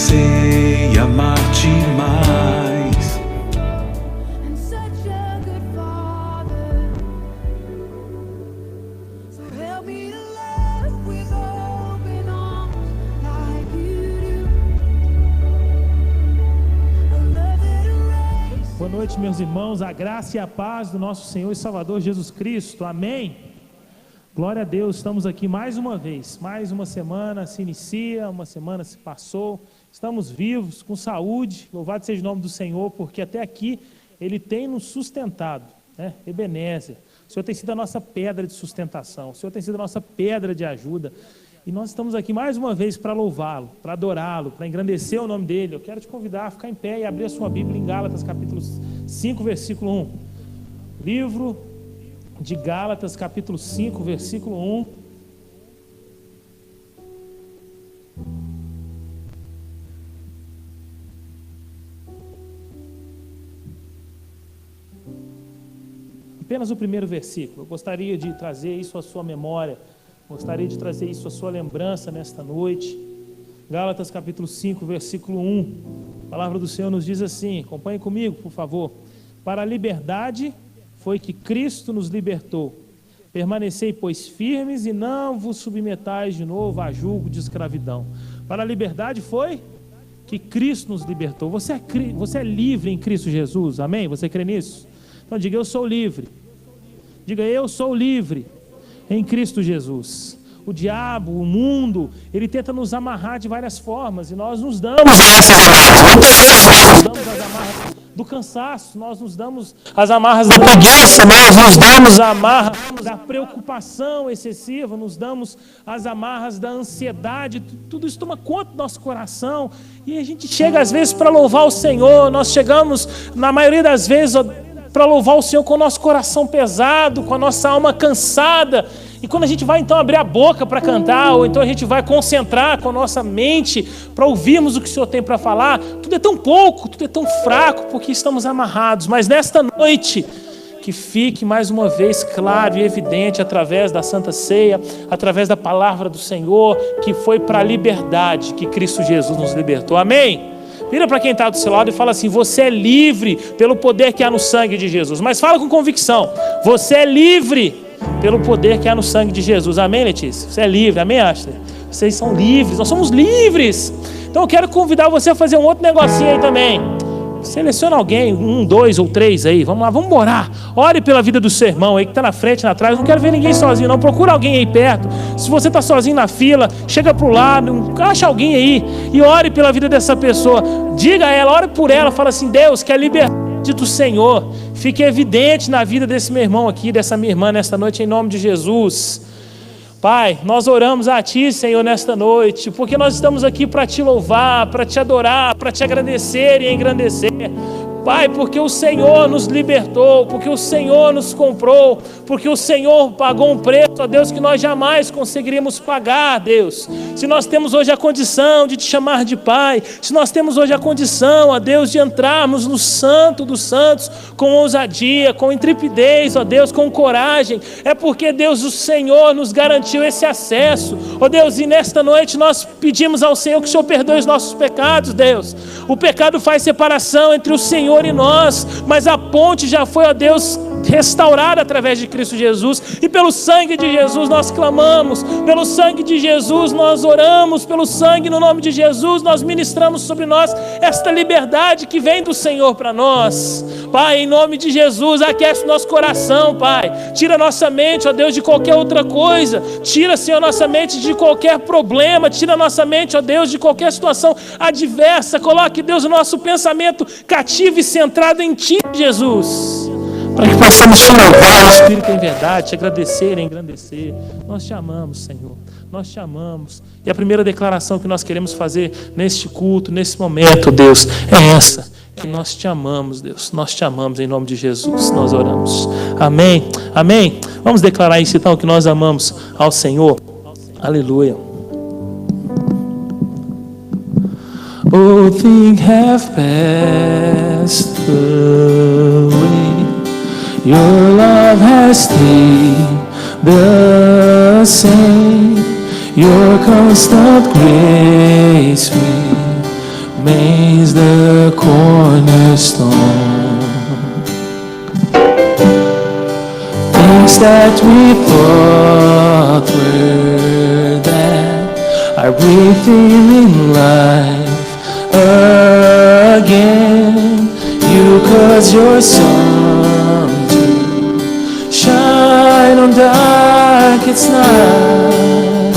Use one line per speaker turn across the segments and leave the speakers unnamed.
sei amar-te mais.
And such a good Father, so help me to love with open arms like you do. A love that erases.
Boa noite, meus irmãos, a graça e a paz do nosso Senhor e Salvador Jesus Cristo, amém? Glória a Deus, estamos aqui mais uma vez, mais uma semana se inicia, uma semana se passou, estamos vivos, com saúde, louvado seja o nome do Senhor, porque até aqui Ele tem nos sustentado, né? Ebenezer, o Senhor tem sido a nossa pedra de sustentação, o Senhor tem sido a nossa pedra de ajuda, e nós estamos aqui mais uma vez para louvá-lo, para adorá-lo, para engrandecer o nome dEle. Eu quero te convidar a ficar em pé e abrir a sua Bíblia em Gálatas capítulo 5, versículo 1, livro de Gálatas, capítulo 5, versículo 1. Apenas o primeiro versículo. Eu gostaria de trazer isso à sua memória, gostaria de trazer isso à sua lembrança nesta noite. Gálatas, capítulo 5, versículo 1. A palavra do Senhor nos diz assim, acompanhe comigo, por favor. Para a liberdade foi que Cristo nos libertou. Permanecei, pois, firmes e não vos submetais de novo a julgo de escravidão. Para a liberdade foi que Cristo nos libertou. Você é livre em Cristo Jesus, amém? Você crê nisso? Então diga, eu sou livre. Diga, eu sou livre em Cristo Jesus. O diabo, o mundo, ele tenta nos amarrar de várias formas e nós nos damos essas amarras. Nós damos as amarras do cansaço, nós nos damos as amarras da preguiça, nós nos damos a amarra da preocupação excessiva, nos damos as amarras da ansiedade, tudo isso toma conta do nosso coração e a gente chega às vezes para louvar o Senhor, nós chegamos na maioria das vezes para louvar o Senhor com o nosso coração pesado, com a nossa alma cansada. E quando a gente vai então abrir a boca para cantar, ou então a gente vai concentrar com a nossa mente para ouvirmos o que o Senhor tem para falar, tudo é tão pouco, tudo é tão fraco, porque estamos amarrados. Mas nesta noite, que fique mais uma vez claro e evidente através da Santa Ceia, através da palavra do Senhor, que foi para a liberdade que Cristo Jesus nos libertou. Amém? Vira para quem está do seu lado e fala assim, você é livre pelo poder que há no sangue de Jesus. Mas fala com convicção, você é livre pelo poder que há no sangue de Jesus. Amém, Letícia? Você é livre, amém, Ashley? Vocês são livres, nós somos livres. Então eu quero convidar você a fazer um outro negocinho aí também. Seleciona alguém, 1, 2 ou 3 aí, vamos lá, vamos orar. Ore pela vida do seu irmão aí que está na frente, na trás. Não quero ver ninguém sozinho não, procura alguém aí perto. Se você está sozinho na fila, chega para o lado, acha alguém aí e ore pela vida dessa pessoa. Diga a ela, ore por ela, fala assim, Deus, que a liberdade do Senhor fique evidente na vida desse meu irmão aqui, dessa minha irmã nesta noite, em nome de Jesus. Pai, nós oramos a Ti, Senhor, nesta noite, porque nós estamos aqui para Te louvar, para Te adorar, para Te agradecer e engrandecer. Pai, porque o Senhor nos libertou, porque o Senhor nos comprou, porque o Senhor pagou um preço, ó Deus, que nós jamais conseguiríamos pagar, Deus. Se nós temos hoje a condição de Te chamar de Pai, se nós temos hoje a condição, ó Deus, de entrarmos no Santo dos Santos com ousadia, com intrepidez, ó Deus, com coragem, é porque, Deus, o Senhor nos garantiu esse acesso, ó Deus, e nesta noite nós pedimos ao Senhor que o Senhor perdoe os nossos pecados, Deus. O pecado faz separação entre o Senhor e nós, mas a ponte já foi, ó Deus, restaurada através de Cristo Jesus, e pelo sangue de Jesus nós clamamos, pelo sangue de Jesus nós oramos, pelo sangue, no nome de Jesus nós ministramos sobre nós esta liberdade que vem do Senhor para nós. Pai, em nome de Jesus, aquece o nosso coração, Pai, tira nossa mente, ó Deus, de qualquer outra coisa, tira, Senhor, nossa mente de qualquer problema, tira nossa mente, ó Deus, de qualquer situação adversa, coloque, Deus, o nosso pensamento cativo e centrado em Ti, Jesus, para que possamos Te louvar, Espírito em verdade, Te agradecer e engrandecer. Nós Te amamos, Senhor, nós Te amamos. E a primeira declaração que nós queremos fazer neste culto, nesse momento, Deus, é essa, que nós Te amamos, Deus, nós Te amamos, em nome de Jesus, nós oramos. Amém, amém. Vamos declarar isso então, que nós amamos ao Senhor. Aleluia. All things have passed away. Your love has stayed the same. Your constant grace will
remains the cornerstone. Things that we thought were dead are breathing in life again. You cause your sun to shine on darkest night.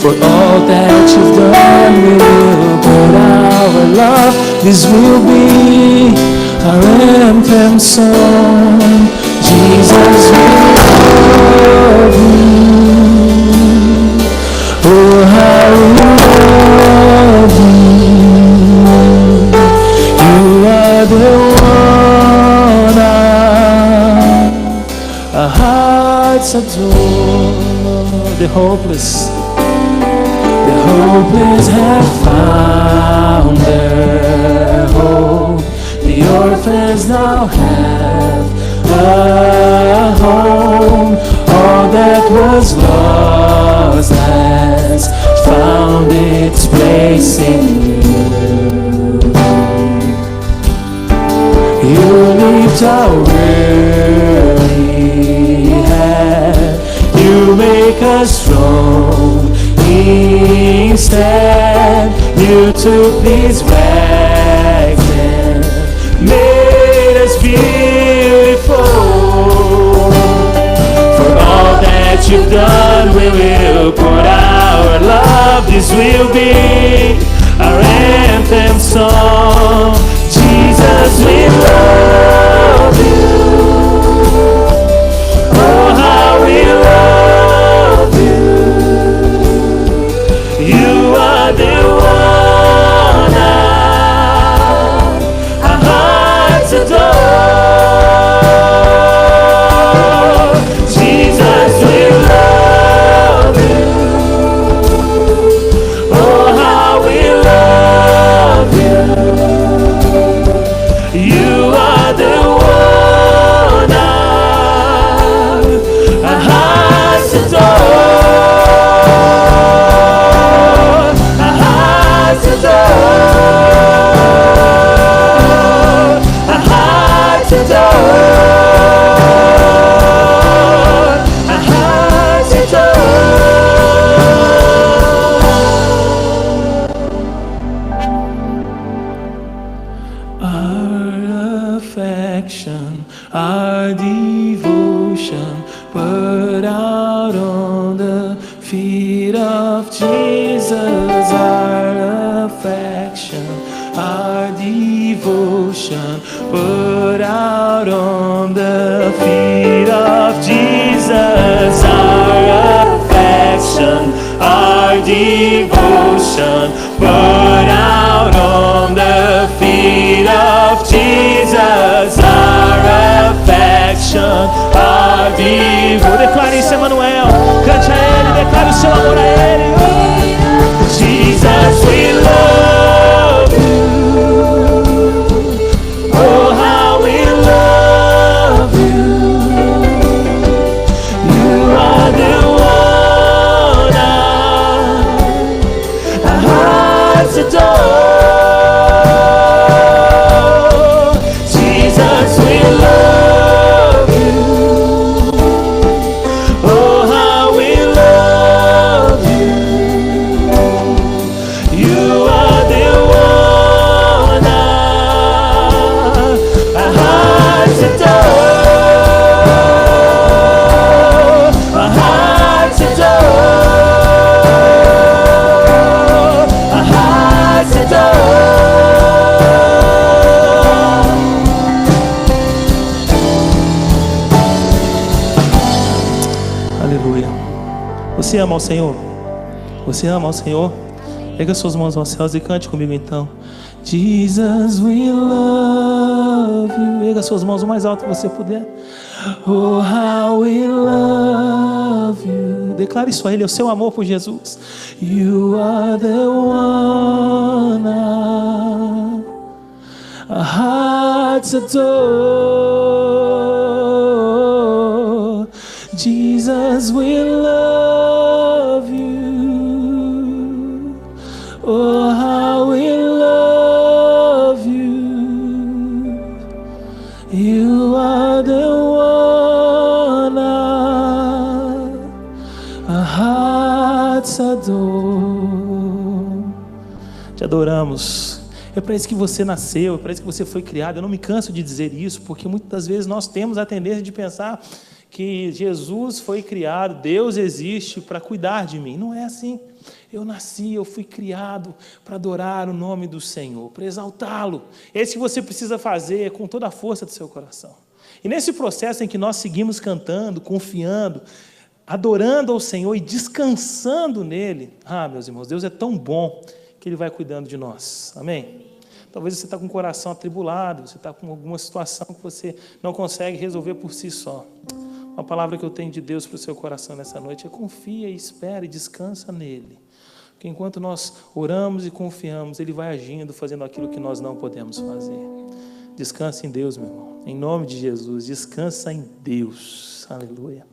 For all that you've done, we will put our love. This will be our anthem song. Jesus, we love you. Oh, how we love you. You are the one our hearts adore. The hopeless have found their hope. The orphans now have a home. All that was lost has found its place in you. You lift our weary head. You make us strong. Instead, you took these rags and made us beautiful. For all that you've done, we will pour our love. This will be our anthem song. Jesus, we love you. Oh, how we love you. You are the one our hearts adore. Jesus, we love you. Oh, how we love you. You are the one our hearts adore. Our devotion put out on the feet of Jesus. Our affection, our devotion put out on the feet of Jesus. Our affection, our devotion put out on the feet of Jesus. Our affection, our devotion. Declare isso, Emanuel. Cante a Ele, declare o seu amor a Ele. Jesus, we love you. Oh, how we love you. You are the one our hearts adore. Jesus, we love you. Oh, how we love you. You are the one our hearts adore. Our hearts adore. Our hearts adore. Aleluia. Você ama ao Senhor? Você ama ao Senhor? Pega suas mãos aos céus e cante comigo então. Jesus, we love you. Pega suas mãos o mais alto que você puder. Oh, how we love you. Declare isso a Ele, o seu amor por Jesus. You are the one our hearts adore. Jesus, we love you. Oh, how we love Te adoramos. É para isso que você nasceu, é para isso que você foi criado. Eu não me canso de dizer isso, porque muitas das vezes nós temos a tendência de pensar que Jesus foi criado, Deus existe para cuidar de mim. Não é assim. Eu nasci, eu fui criado para adorar o nome do Senhor, para exaltá-lo. É isso que você precisa fazer com toda a força do seu coração. E nesse processo em que nós seguimos cantando, confiando, adorando ao Senhor e descansando nele, meus irmãos, Deus é tão bom que Ele vai cuidando de nós. Amém? Talvez você está com o coração atribulado, você está com alguma situação que você não consegue resolver por si só. Uma palavra que eu tenho de Deus para o seu coração nessa noite é: confia, espera e descansa nele. Porque enquanto nós oramos e confiamos, Ele vai agindo, fazendo aquilo que nós não podemos fazer. Descansa em Deus, meu irmão. Em nome de Jesus, descansa em Deus. Aleluia.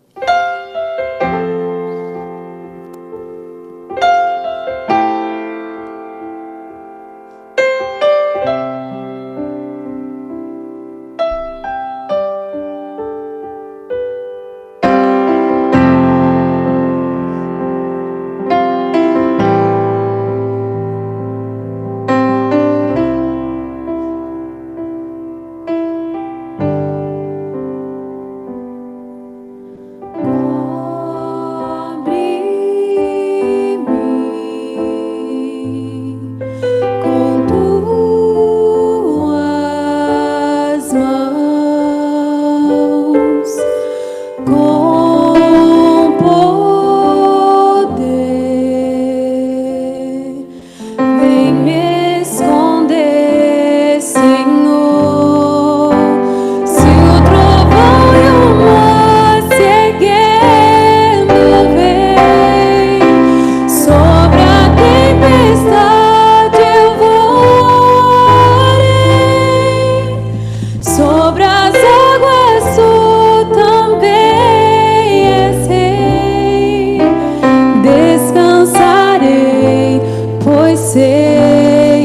Descansarei, pois sei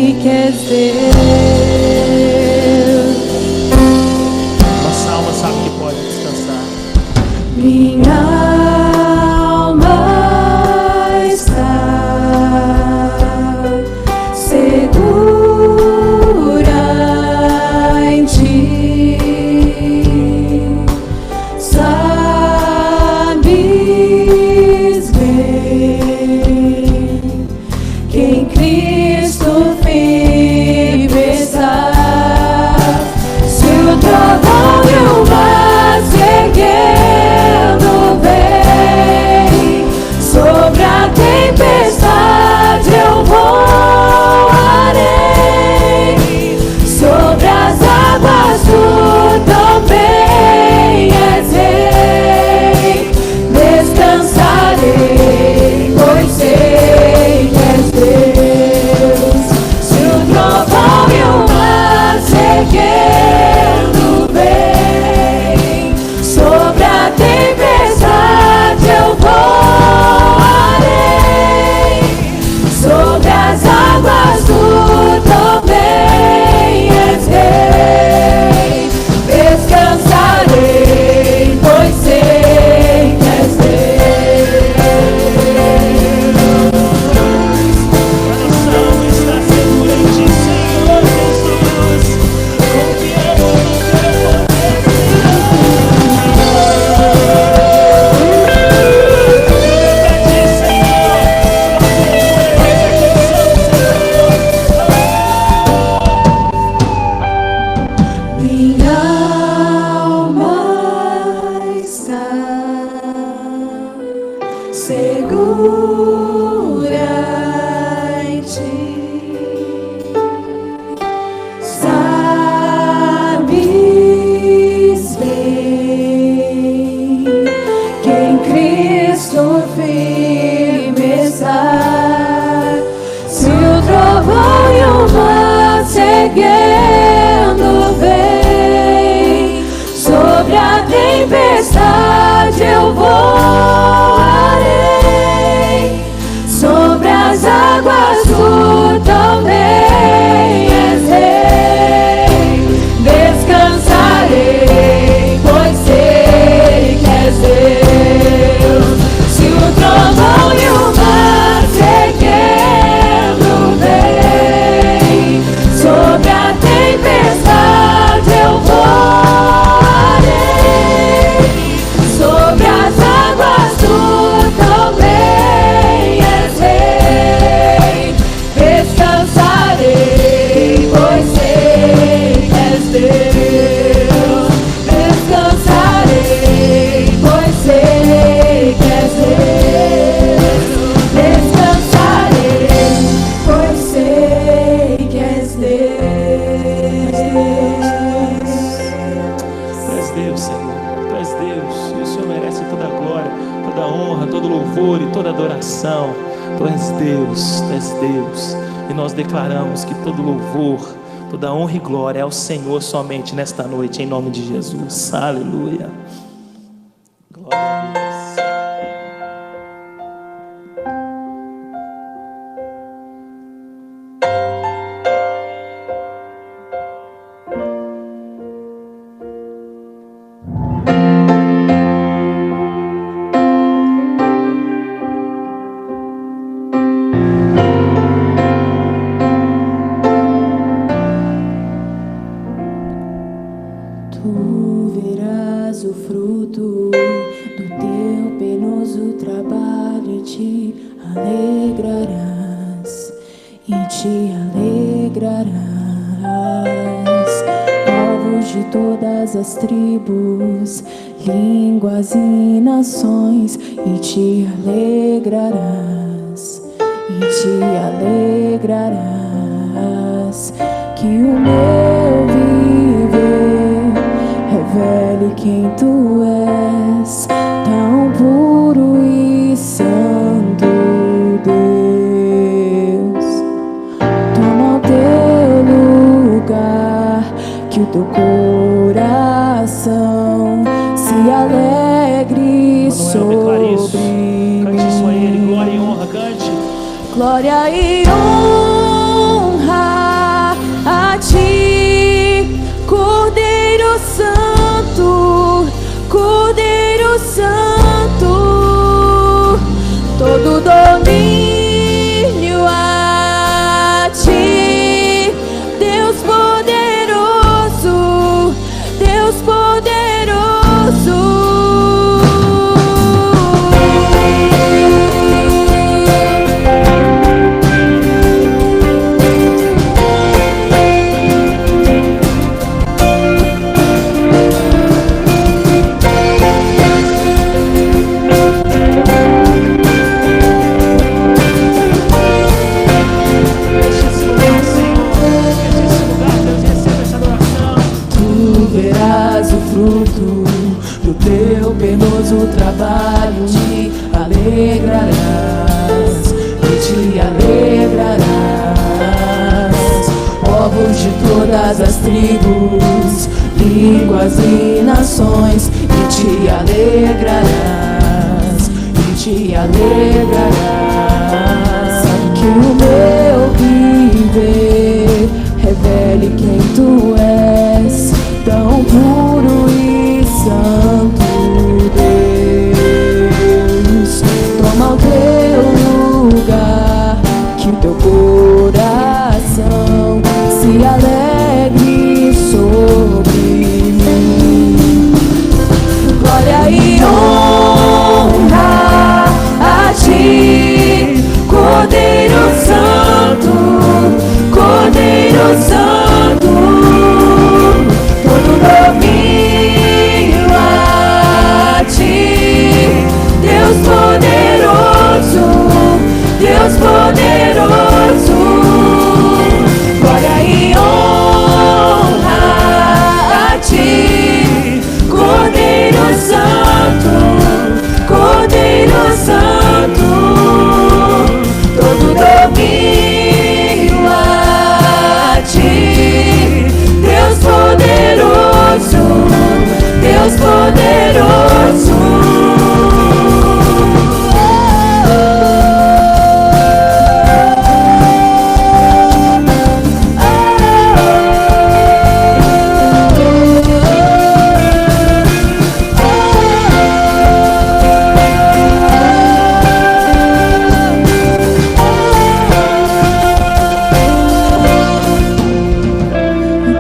Tu és Deus, Senhor. Tu és Deus. E o Senhor merece toda a glória, toda a honra, todo louvor e toda adoração. Tu és Deus, Tu és Deus. E nós declaramos que todo louvor, toda honra e glória é ao Senhor somente nesta noite, em nome de Jesus. Aleluia. Glória a Deus.
Tu verás o fruto do teu penoso trabalho e te alegrarás, povos de todas as tribos, línguas e nações, e te alegrarás, que o meu viver revele quem tu és, tão puro e santo Deus. Toma o teu lugar, que o teu coração se alegre
Declare isso.
sobre
Cante isso a
mim.
Ele. Glória e honra. Cante.
Glória e honra a ti, Cordeiro Santo, Cordeiro Santo, todo domínio a ti, Deus poderoso, Deus poderoso. Teu penoso trabalho te alegrarás, e te alegrarás, povos de todas as tribos, línguas e nações, e te alegrarás, que o meu viver revele quem tu és, tão puro e santo Deus. Toma o teu lugar, que o teu coração se alegre sobre mim. Glória e honra a ti, Cordeiro Santo, Cordeiro Santo, todo domínio a ti, Deus poderoso, Deus poderoso. Glória e honra a ti, Cordeiro Santo, Cordeiro Santo, todo domínio a ti, Deus poderoso, Deus poderoso.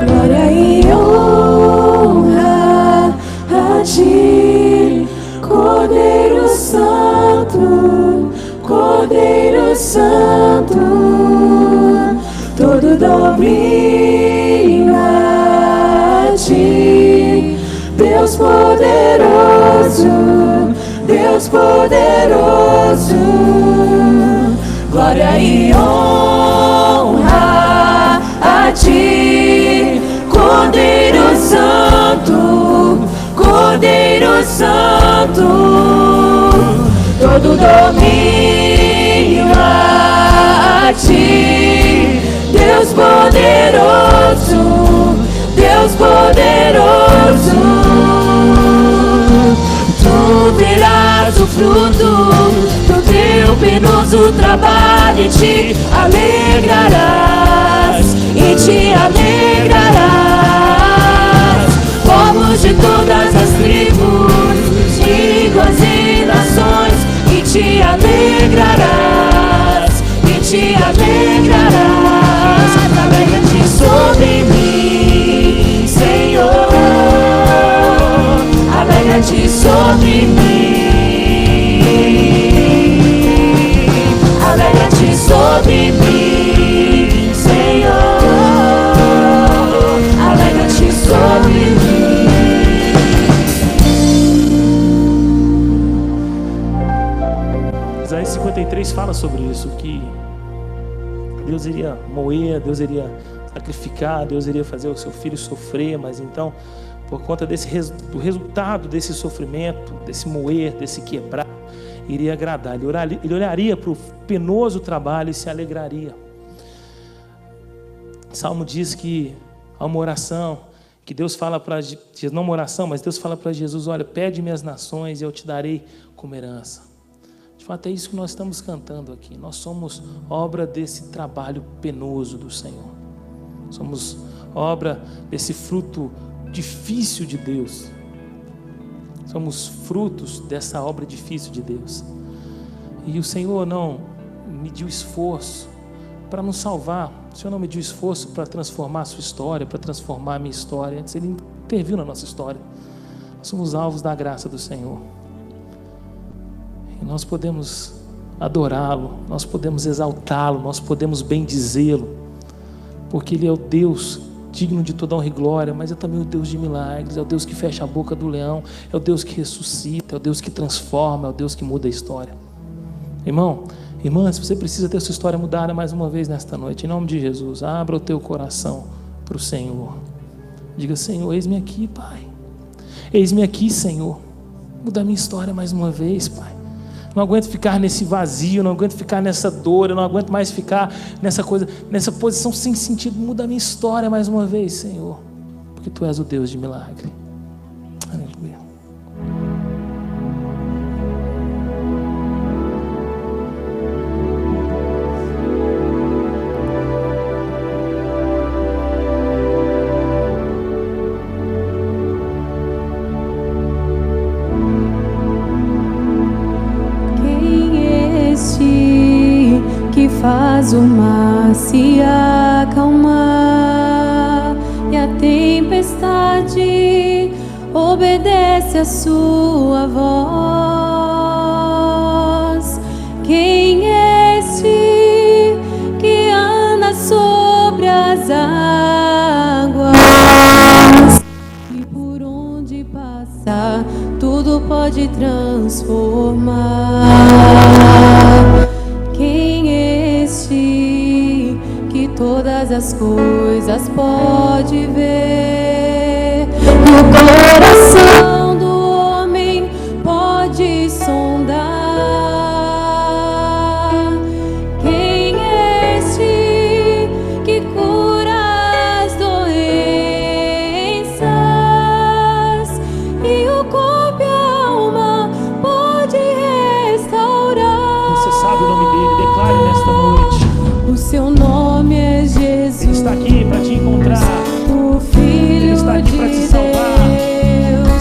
Glória e honra a ti, Cordeiro Santo, Cordeiro Santo, todo domínio a ti, Deus poderoso, Deus poderoso. Glória e honra a domínio a ti, Deus poderoso, Deus poderoso. Tu verás o fruto do teu penoso trabalho e te alegrarás, e te alegrarás. Povos de todas as tribos, línguas e nações, e te alegrarás, e te alegrarás. Alegra-te sobre mim, Senhor, alegra-te sobre mim, alegra-te sobre mim, Senhor, alegra-te sobre mim.
Isaías 53 fala sobre isso, que Deus iria moer, Deus iria sacrificar, Deus iria fazer o seu filho sofrer, mas então, por conta do resultado desse sofrimento, desse moer, desse quebrar, iria agradar. Ele olharia para o penoso trabalho e se alegraria. O Salmo diz que há uma oração, que Deus fala para, não uma oração, mas Deus fala para Jesus: olha, pede-me as nações e eu te darei como herança. De fato, é isso que nós estamos cantando aqui. Nós somos obra desse trabalho penoso do Senhor. Somos obra desse fruto difícil de Deus. Somos frutos dessa obra difícil de Deus. E o Senhor não mediu esforço para nos salvar. O Senhor não mediu esforço para transformar a sua história, para transformar a minha história. Antes Ele interviu na nossa história. Nós somos alvos da graça do Senhor. E nós podemos adorá-lo, nós podemos exaltá-lo, nós podemos bendizê-lo, porque Ele é o Deus digno de toda honra e glória, mas é também o Deus de milagres, é o Deus que fecha a boca do leão, é o Deus que ressuscita, é o Deus que transforma, é o Deus que muda a história. Irmão, irmã, se você precisa ter sua história mudada mais uma vez nesta noite, em nome de Jesus, abra o teu coração para o Senhor. Diga: Senhor, eis-me aqui, Pai. Eis-me aqui, Senhor. Muda a minha história mais uma vez, Pai. Não aguento ficar nesse vazio, não aguento ficar nessa dor, eu não aguento mais ficar nessa coisa, nessa posição sem sentido. Muda a minha história mais uma vez, Senhor, porque Tu és o Deus de milagre. Aleluia.
Faz o mar se acalmar e a tempestade obedece a sua voz. Quem é este que anda sobre as águas e por onde passa tudo pode transformar? Quem é este que todas as coisas pode ver? No coração do homem pode sondar. Quem é este que cura as doenças e o corpo e a alma pode restaurar?
Você sabe o nome dele, declare nesta noite.
O seu nome é Jesus.
Ele está aqui para te encontrar.
O Filho
Ele está aqui para te salvar.
Deus.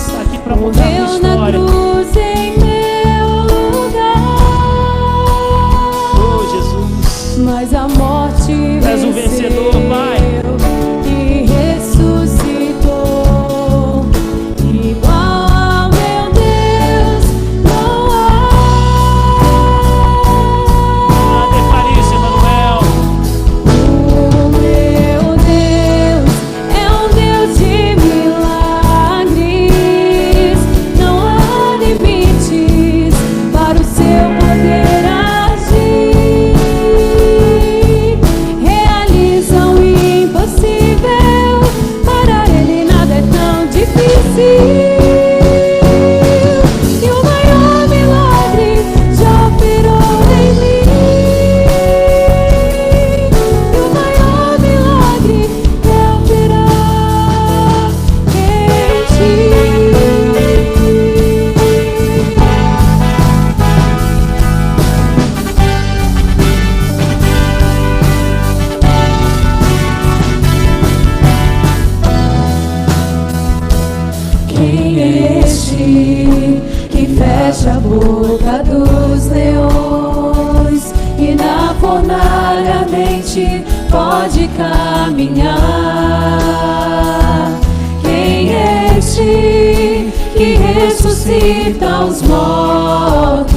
a boca dos leões, e na fornalha ardente pode caminhar. Quem é este que ressuscita os mortos?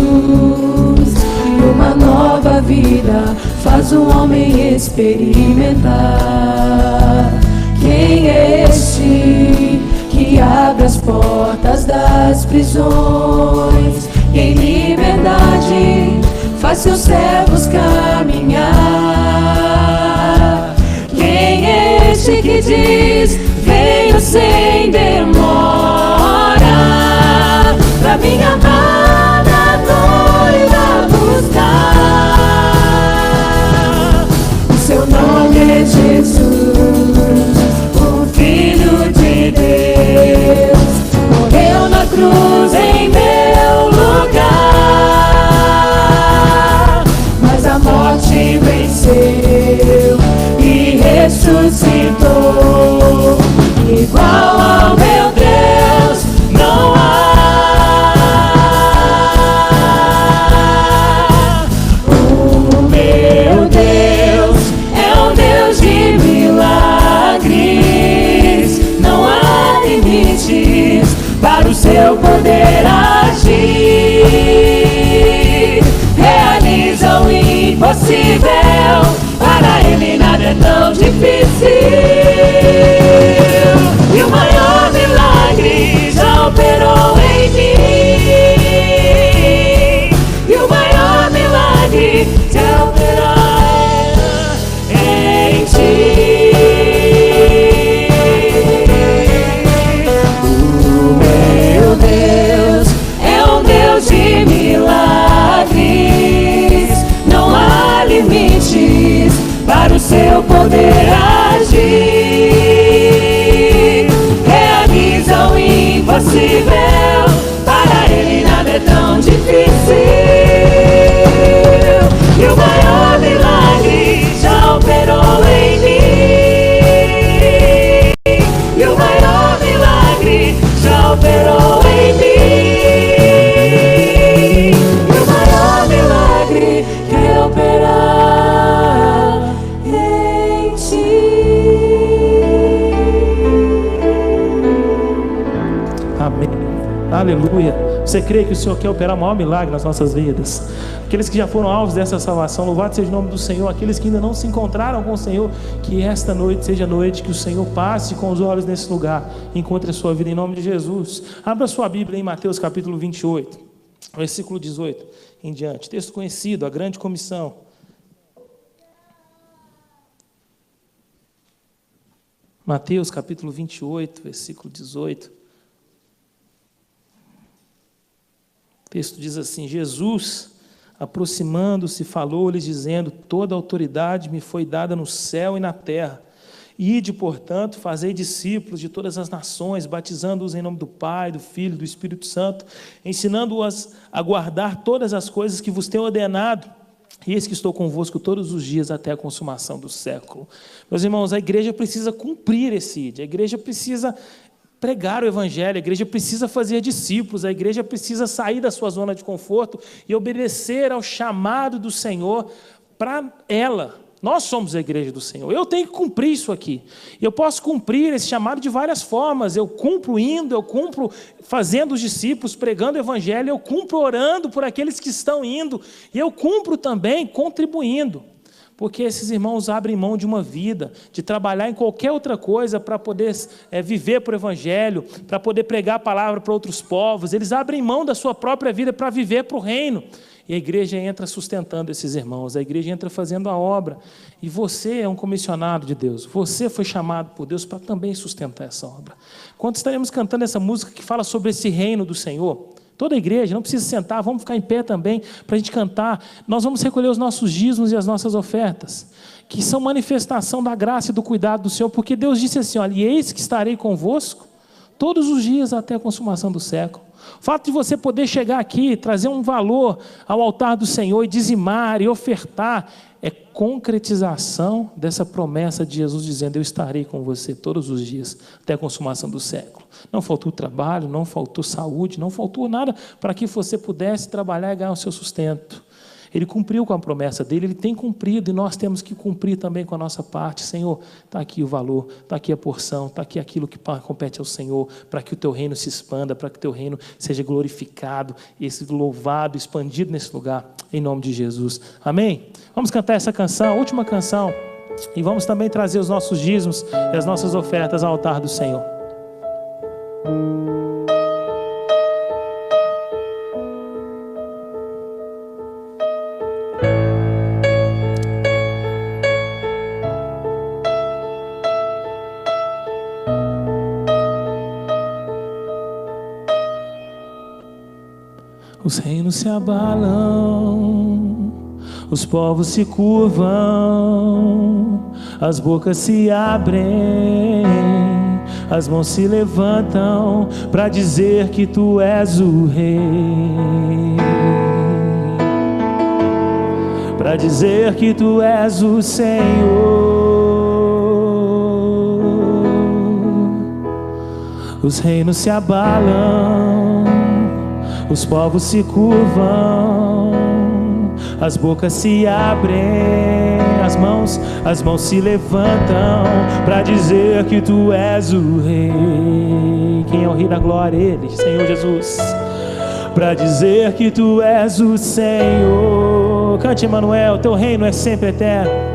Uma nova vida faz o homem experimentar. Quem é este que abre as portas das prisões? Em liberdade faz seus servos caminhar. Quem é este que diz: venho sem demora, pra minha amada noiva buscar? O seu nome é Jesus, o Filho de Deus, morreu na cruz em meu lugar, mas a morte venceu e ressuscitou. Igual ao meu Deus não há. O meu Deus é um Deus de milagres. Não há limites para o seu poder agir. Realiza o impossível, para ele nada é tão difícil. E o maior milagre já operou em mim. E o maior milagre já operou em ti. O meu Deus é um Deus de milagres. Não há limites para o seu poder agir. Realiza o impossível, para ele nada é tão difícil. E o maior milagre já operou em mim. E o maior milagre já operou em mim. E o maior milagre quer operar em ti.
Amém. Aleluia. Você crê que o Senhor quer operar o maior milagre nas nossas vidas? Aqueles que já foram alvos dessa salvação, louvado seja o nome do Senhor. Aqueles que ainda não se encontraram com o Senhor, que esta noite seja a noite que o Senhor passe com os olhos nesse lugar, encontre a sua vida em nome de Jesus. Abra sua Bíblia em Mateus capítulo 28, versículo 18 em diante. Texto conhecido, a grande comissão. Mateus capítulo 28, versículo 18. O texto diz assim: Jesus, aproximando-se, falou-lhes, dizendo: toda autoridade me foi dada no céu e na terra. Ide, portanto, fazei discípulos de todas as nações, batizando-os em nome do Pai, do Filho e do Espírito Santo, ensinando-os a guardar todas as coisas que vos tenho ordenado. E eis que estou convosco todos os dias até a consumação do século. Meus irmãos, a igreja precisa cumprir esse ide, a igreja precisa pregar o evangelho, a igreja precisa fazer discípulos, a igreja precisa sair da sua zona de conforto e obedecer ao chamado do Senhor para ela. Nós somos a igreja do Senhor. Eu tenho que cumprir isso aqui. Eu posso cumprir esse chamado de várias formas. Eu cumpro indo, eu cumpro fazendo os discípulos, pregando o evangelho, eu cumpro orando por aqueles que estão indo, e eu cumpro também contribuindo. Porque esses irmãos abrem mão de uma vida, de trabalhar em qualquer outra coisa para poder viver para o evangelho, para poder pregar a palavra para outros povos. Eles abrem mão da sua própria vida para viver para o reino. E a igreja entra sustentando esses irmãos, a igreja entra fazendo a obra. E você é um comissionado de Deus, você foi chamado por Deus para também sustentar essa obra. Quando estaremos cantando essa música que fala sobre esse reino do Senhor, toda a igreja, não precisa sentar, vamos ficar em pé também para a gente cantar. Nós vamos recolher os nossos dízimos e as nossas ofertas, que são manifestação da graça e do cuidado do Senhor, porque Deus disse assim: olha, e eis que estarei convosco todos os dias até a consumação do século. O fato de você poder chegar aqui, trazer um valor ao altar do Senhor e dizimar e ofertar, é concretização dessa promessa de Jesus dizendo: eu estarei com você todos os dias, até a consumação do século. Não faltou trabalho, não faltou saúde, não faltou nada para que você pudesse trabalhar e ganhar o seu sustento. Ele cumpriu com a promessa dele, ele tem cumprido, e nós temos que cumprir também com a nossa parte. Senhor, está aqui o valor, está aqui a porção, está aqui aquilo que compete ao Senhor, para que o teu reino se expanda, para que o teu reino seja glorificado, esse louvado, expandido nesse lugar, em nome de Jesus. Amém? Vamos cantar essa canção, a última canção, e vamos também trazer os nossos dízimos e as nossas ofertas ao altar do Senhor. Os reinos se abalam, os povos se curvam, as bocas se abrem, as mãos se levantam para dizer que tu és o rei, para dizer que tu és o Senhor. Os reinos se abalam, os povos se curvam, as bocas se abrem, as mãos se levantam para dizer que tu és o rei. Quem é o rei da glória? Ele, Senhor Jesus. Para dizer que tu és o Senhor. Cante, Emmanuel, teu reino é sempre eterno.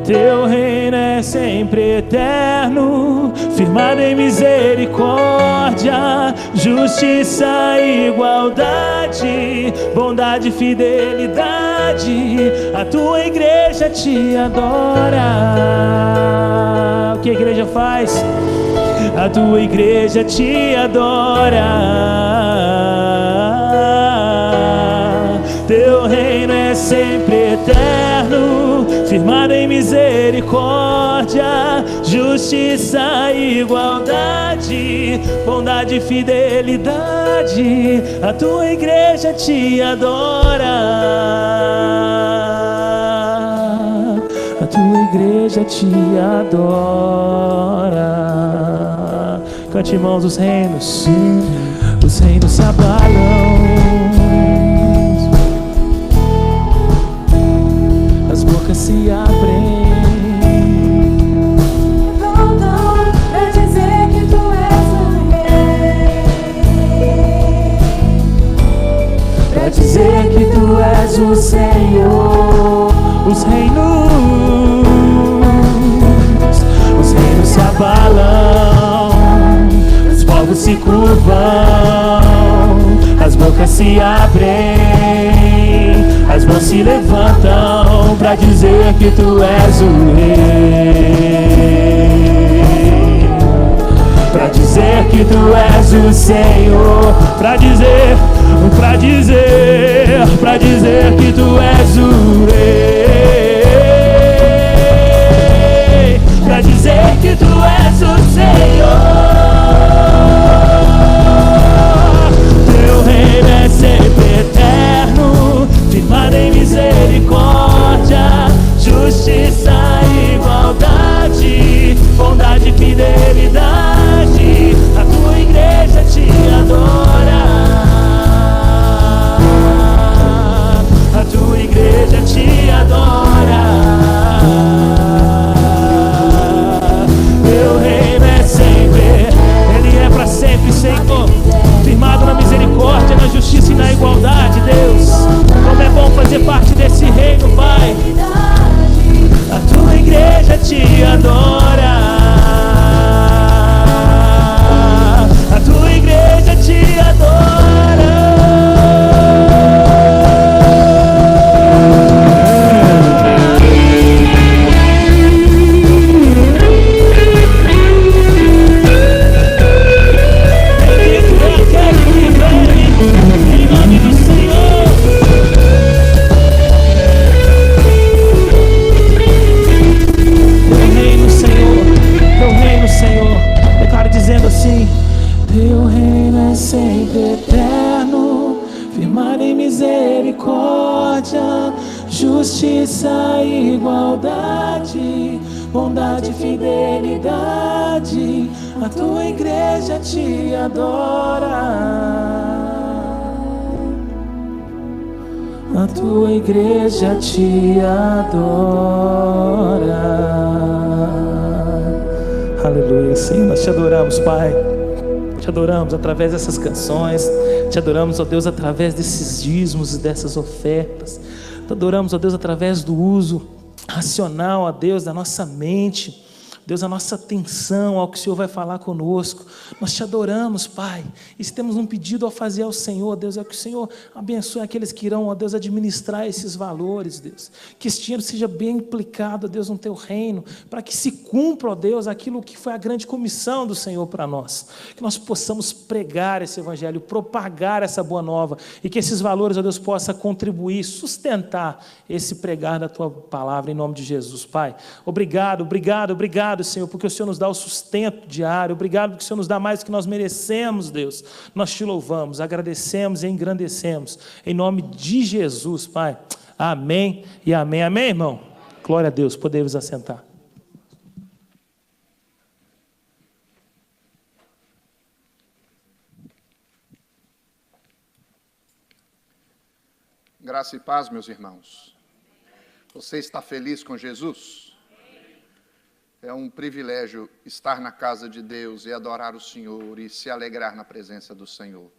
Teu reino é sempre eterno, firmado em misericórdia, justiça e igualdade, bondade e fidelidade. A tua igreja te adora. O que a igreja faz? A tua igreja te adora. Teu reino é sempre eterno, firmado em misericórdia, justiça e igualdade, bondade e fidelidade. A tua igreja te adora. A tua igreja te adora. Cante, irmãos, os reinos se abalam, as bocas se abrem,
Voltam pra dizer que tu és o rei,
pra dizer que tu és o Senhor. Os reinos se abalam, os povos se curvam, as bocas se abrem, as mãos se levantam pra dizer que tu és o rei, pra dizer que tu és o Senhor, pra dizer que tu és o rei, pra dizer que tu és o Senhor. Teu reino é sempre eterno, firmado em misericórdia, justiça e igualdade, bondade e fidelidade. A tua igreja te adora. A tua igreja te
igualdade, bondade e fidelidade. A tua igreja te adora. A tua igreja te adora. Aleluia, Senhor, nós te adoramos, Pai. Te adoramos através dessas canções. Te adoramos, ó Deus, através desses dízimos e dessas ofertas. Te adoramos, ó Deus, através do uso racional, ó Deus, da nossa mente. Deus, a nossa atenção ao que o Senhor vai falar conosco. Nós te adoramos, Pai. E se temos um pedido a fazer ao Senhor, Deus, é que o Senhor abençoe aqueles que irão, ó Deus, administrar esses valores, Deus. Que esse dinheiro seja bem implicado, ó Deus, no teu reino, para que se cumpra, ó Deus, aquilo que foi a grande comissão do Senhor para nós. Que nós possamos pregar esse evangelho, propagar essa boa nova, e que esses valores, ó Deus, possam contribuir, sustentar esse pregar da tua palavra, em nome de Jesus, Pai. Obrigado, obrigado, obrigado, Senhor, porque o Senhor nos dá o sustento diário. Obrigado porque o Senhor nos dá mais do que nós merecemos, Deus. Nós te louvamos, agradecemos e engrandecemos. Em nome de Jesus, Pai. Amém e amém. Amém, irmão? Glória a Deus. Podemos assentar.
Graça e paz, meus irmãos. Você está feliz com Jesus? É um privilégio estar na casa de Deus e adorar o Senhor e se alegrar na presença do Senhor.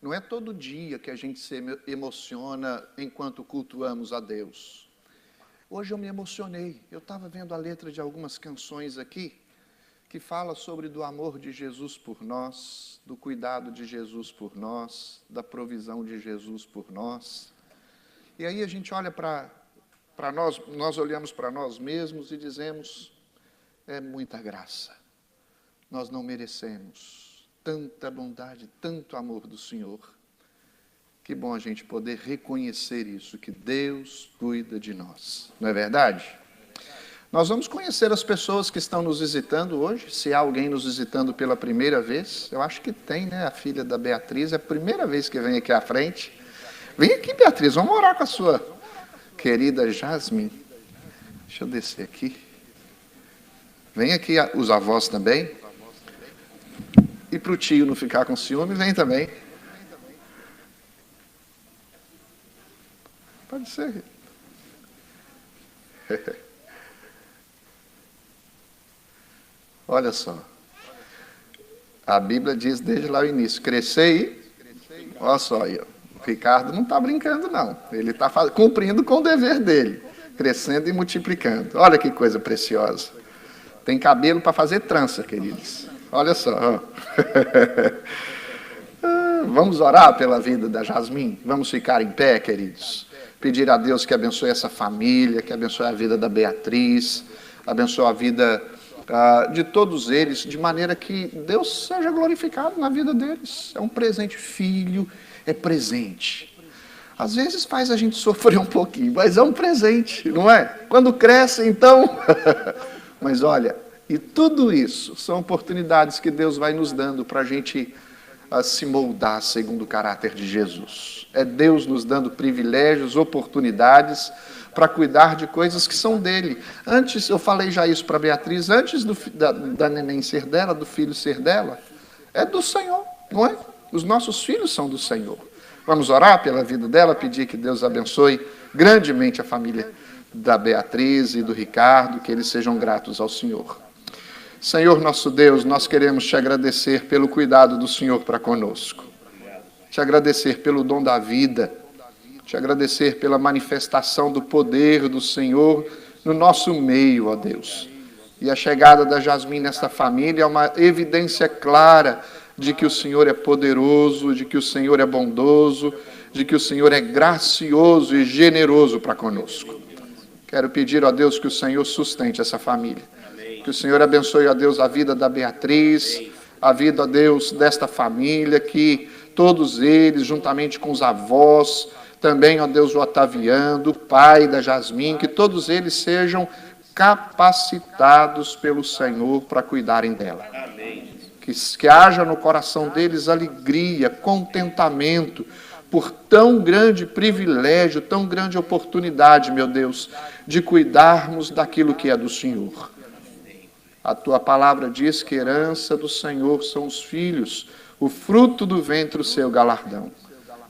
Não é todo dia que a gente se emociona enquanto cultuamos a Deus. Hoje eu me emocionei. Eu estava vendo a letra de algumas canções aqui que fala sobre do amor de Jesus por nós, do cuidado de Jesus por nós, da provisão de Jesus por nós. E aí a gente olha para nós olhamos para nós mesmos e dizemos, é muita graça. Nós não merecemos tanta bondade, tanto amor do Senhor. Que bom a gente poder reconhecer isso, que Deus cuida de nós. Não é verdade? Nós vamos conhecer as pessoas que estão nos visitando hoje. Se há alguém nos visitando pela primeira vez, eu acho que tem, né? A filha da Beatriz, é a primeira vez que vem aqui à frente. Vem aqui, Beatriz, vamos orar com a sua querida Jasmine. Deixa eu descer aqui. Vem aqui os avós também. E para o tio não ficar com ciúme, vem também. Pode ser. Olha só. A Bíblia diz desde lá o início, crescer e... Olha só aí, ó. O Ricardo não está brincando, não. Ele está cumprindo com o dever dele. Crescendo e multiplicando. Olha que coisa preciosa. Tem cabelo para fazer trança, queridos. Olha só. Ó. Vamos orar pela vida da Jasmine? Vamos ficar em pé, queridos? Pedir a Deus que abençoe essa família, que abençoe a vida da Beatriz, abençoe a vida de todos eles, de maneira que Deus seja glorificado na vida deles. É um presente, filho, é presente. Às vezes faz a gente sofrer um pouquinho, mas é um presente, não é? Quando cresce, então... Mas olha, e tudo isso são oportunidades que Deus vai nos dando para a gente se moldar segundo o caráter de Jesus. É Deus nos dando privilégios, oportunidades para cuidar de coisas que são dele. Antes, eu falei já isso para Beatriz, antes da neném ser dela, do filho ser dela, é do Senhor, não é? Os nossos filhos são do Senhor. Vamos orar pela vida dela, pedir que Deus abençoe grandemente a família da Beatriz e do Ricardo, que eles sejam gratos ao Senhor. Senhor nosso Deus, nós queremos te agradecer pelo cuidado do Senhor para conosco. Te agradecer pelo dom da vida, te agradecer pela manifestação do poder do Senhor no nosso meio, ó Deus. E a chegada da Jasmine nesta família é uma evidência clara de que o Senhor é poderoso, de que o Senhor é bondoso, de que o Senhor é gracioso e generoso para conosco. Quero pedir, ó Deus, que o Senhor sustente essa família. Que o Senhor abençoe, ó Deus, a vida da Beatriz, a vida, ó Deus, desta família, que todos eles, juntamente com os avós, também, ó Deus, o Otaviano, o pai da Jasmine, que todos eles sejam capacitados pelo Senhor para cuidarem dela. Que haja no coração deles alegria, contentamento, por tão grande privilégio, tão grande oportunidade, meu Deus, de cuidarmos daquilo que é do Senhor. A tua palavra diz que herança do Senhor são os filhos, o fruto do ventre, o seu galardão.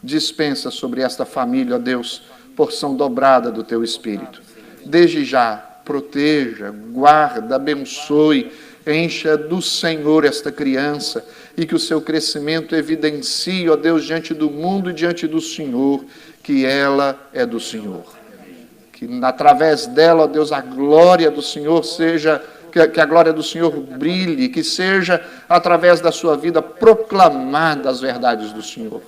Dispensa sobre esta família, ó Deus, porção dobrada do teu Espírito. Desde já, proteja, guarda, abençoe, encha do Senhor esta criança e que o seu crescimento evidencie, ó Deus, diante do mundo e diante do Senhor, que ela é do Senhor. Que através dela, ó Deus, a glória do Senhor seja, que a glória do Senhor brilhe, que seja através da sua vida proclamada as verdades do Senhor.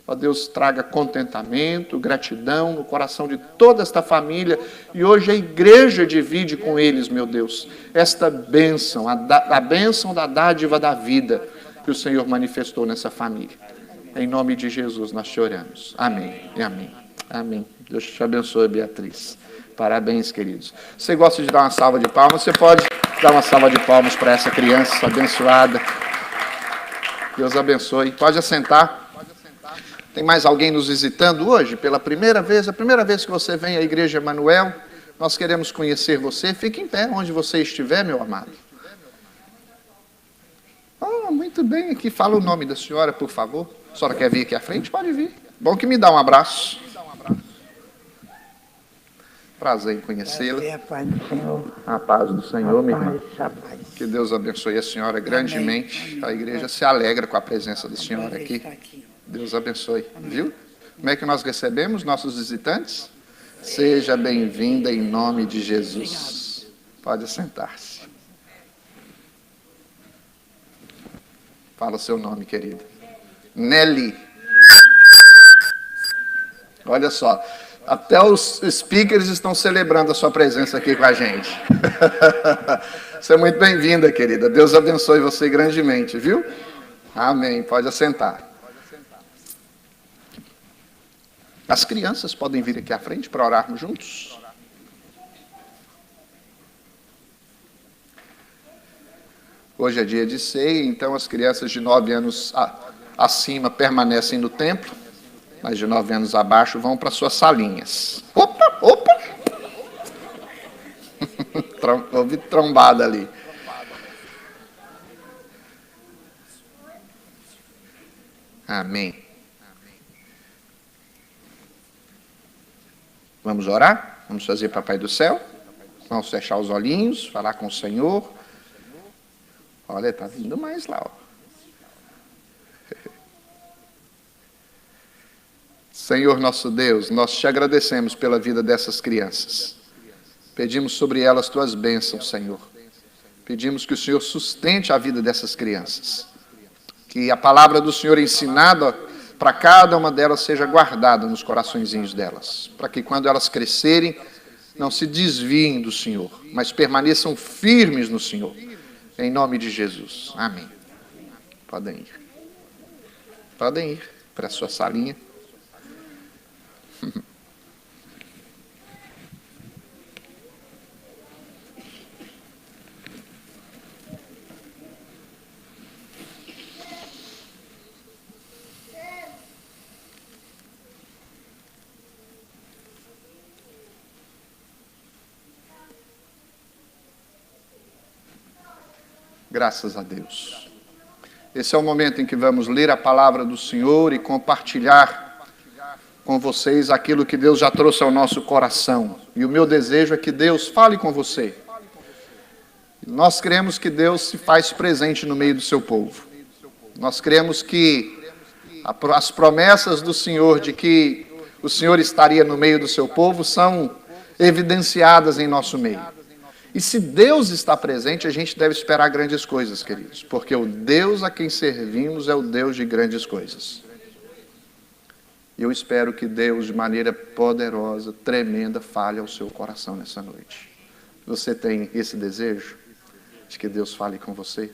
Ó Deus, traga contentamento, gratidão no coração de toda esta família. E hoje a igreja divide com eles, meu Deus, esta bênção, a bênção da dádiva da vida que o Senhor manifestou nessa família. Em nome de Jesus nós te oramos. Amém e amém. Amém. Deus te abençoe, Beatriz. Parabéns, queridos. Você gosta de dar uma salva de palmas? Você pode dar uma salva de palmas para essa criança abençoada. Deus abençoe. Pode assentar. Tem mais alguém nos visitando hoje? Pela primeira vez, a primeira vez que você vem à Igreja Emanuel, nós queremos conhecer você. Fique em pé onde você estiver, meu amado. Oh, muito bem. Aqui fala o nome da senhora, por favor. A senhora quer vir aqui à frente? Pode vir. Bom que me dá um abraço. Prazer em conhecê-la. A paz do Senhor, minha irmã. Que Deus abençoe a senhora grandemente. A igreja se alegra com a presença da senhora aqui. Deus abençoe. Viu? Como é que nós recebemos nossos visitantes? Seja bem-vinda em nome de Jesus. Pode sentar-se. Fala o seu nome, querida. Nelly. Olha só. Até os speakers estão celebrando a sua presença aqui com a gente. Você é muito bem-vinda, querida. Deus abençoe você grandemente, viu? Amém. Pode assentar. As crianças podem vir aqui à frente para orarmos juntos? Hoje é dia de ceia, então as crianças de 9 anos acima permanecem no templo, mas de 9 anos abaixo vão para suas salinhas. Opa, opa! Houve trombada ali. Amém. Vamos orar? Vamos fazer Papai do Céu? Vamos fechar os olhinhos, falar com o Senhor. Olha, está vindo mais lá, ó. Senhor nosso Deus, nós te agradecemos pela vida dessas crianças. Pedimos sobre elas tuas bênçãos, Senhor. Pedimos que o Senhor sustente a vida dessas crianças. Que a palavra do Senhor ensinada para cada uma delas seja guardada nos coraçõezinhos delas. Para que quando elas crescerem, não se desviem do Senhor, mas permaneçam firmes no Senhor. Em nome de Jesus. Amém. Podem ir. Podem ir para a sua salinha. Graças a Deus. Esse é o momento em que vamos ler a palavra do Senhor e compartilhar com vocês aquilo que Deus já trouxe ao nosso coração. E o meu desejo é que Deus fale com você. Nós cremos que Deus se faz presente no meio do seu povo. Nós cremos que as promessas do Senhor de que o Senhor estaria no meio do seu povo são evidenciadas em nosso meio. E se Deus está presente, a gente deve esperar grandes coisas, queridos, porque o Deus a quem servimos é o Deus de grandes coisas. E eu espero que Deus, de maneira poderosa, tremenda, fale ao seu coração nessa noite. Você tem esse desejo de que Deus fale com você?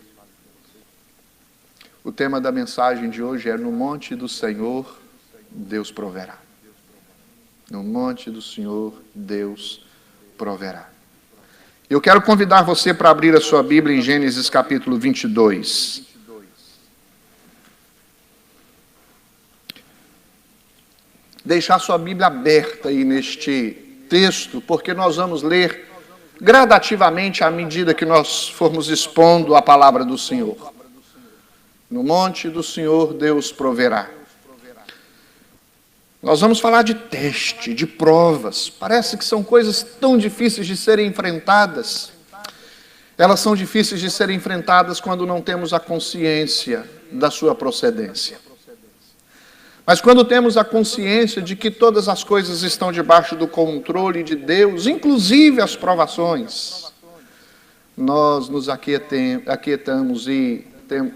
O tema da mensagem de hoje é: no monte do Senhor, Deus proverá. No monte do Senhor, Deus proverá. Eu quero convidar você para abrir a sua Bíblia em Gênesis capítulo 22. deixar sua Bíblia aberta aí neste texto, porque nós vamos ler gradativamente à medida que nós formos expondo a palavra do Senhor. No monte do Senhor Deus proverá. Nós vamos falar de teste, de provas. Parece que são coisas tão difíceis de serem enfrentadas. Elas são difíceis de serem enfrentadas quando não temos a consciência da sua procedência. Mas quando temos a consciência de que todas as coisas estão debaixo do controle de Deus, inclusive as provações, nós nos aquietamos e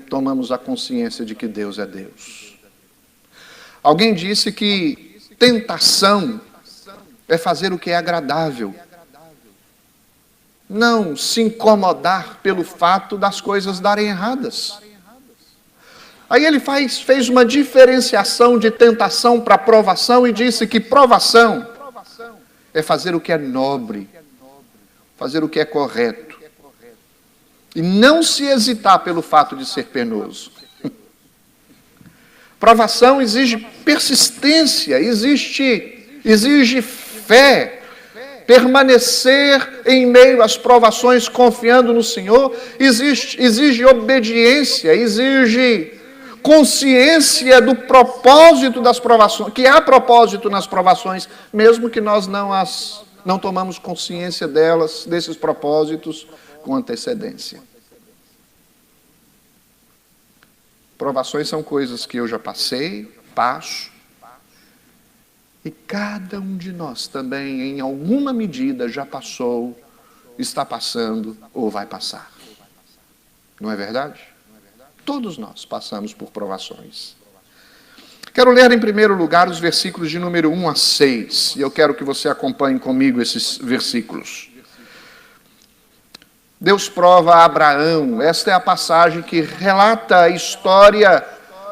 tomamos a consciência de que Deus é Deus. Alguém disse que tentação é fazer o que é agradável, não se incomodar pelo fato das coisas darem erradas. Aí ele fez uma diferenciação de tentação para provação e disse que provação é fazer o que é nobre, fazer o que é correto, e não se hesitar pelo fato de ser penoso. Provação exige persistência, exige fé, permanecer em meio às provações confiando no Senhor, exige obediência, exige consciência do propósito das provações, que há propósito nas provações, mesmo que nós não tomamos consciência desses propósitos com antecedência. Provações são coisas que eu já passei, passo, e cada um de nós também, em alguma medida, já passou, está passando ou vai passar. Não é verdade? Todos nós passamos por provações. Quero ler em primeiro lugar os versículos de número 1 a 6, e eu quero que você acompanhe comigo esses versículos. Deus prova a Abraão. Esta é a passagem que relata a história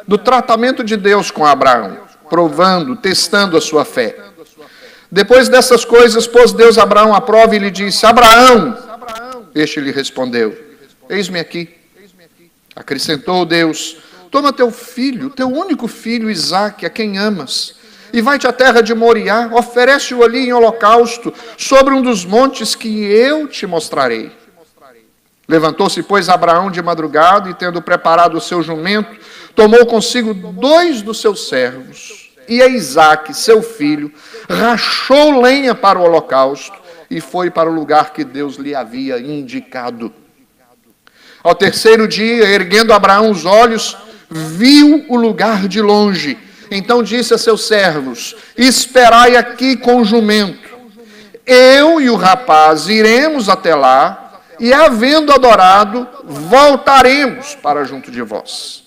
do tratamento de Deus com Abraão, provando, testando a sua fé. Depois dessas coisas, pôs Deus a Abraão à prova e lhe disse: Abraão! Este lhe respondeu: Eis-me aqui. Acrescentou Deus: Toma teu filho, teu único filho Isaque, a quem amas, e vai-te à terra de Moriá, oferece-o ali em holocausto, sobre um dos montes que eu te mostrarei. Levantou-se, pois, Abraão de madrugada, e tendo preparado o seu jumento, tomou consigo 2 dos seus servos, e a Isaque, seu filho, rachou lenha para o holocausto, e foi para o lugar que Deus lhe havia indicado. Ao terceiro dia, erguendo Abraão os olhos, viu o lugar de longe. Então disse a seus servos: Esperai aqui com o jumento. Eu e o rapaz iremos até lá, e havendo adorado, voltaremos para junto de vós.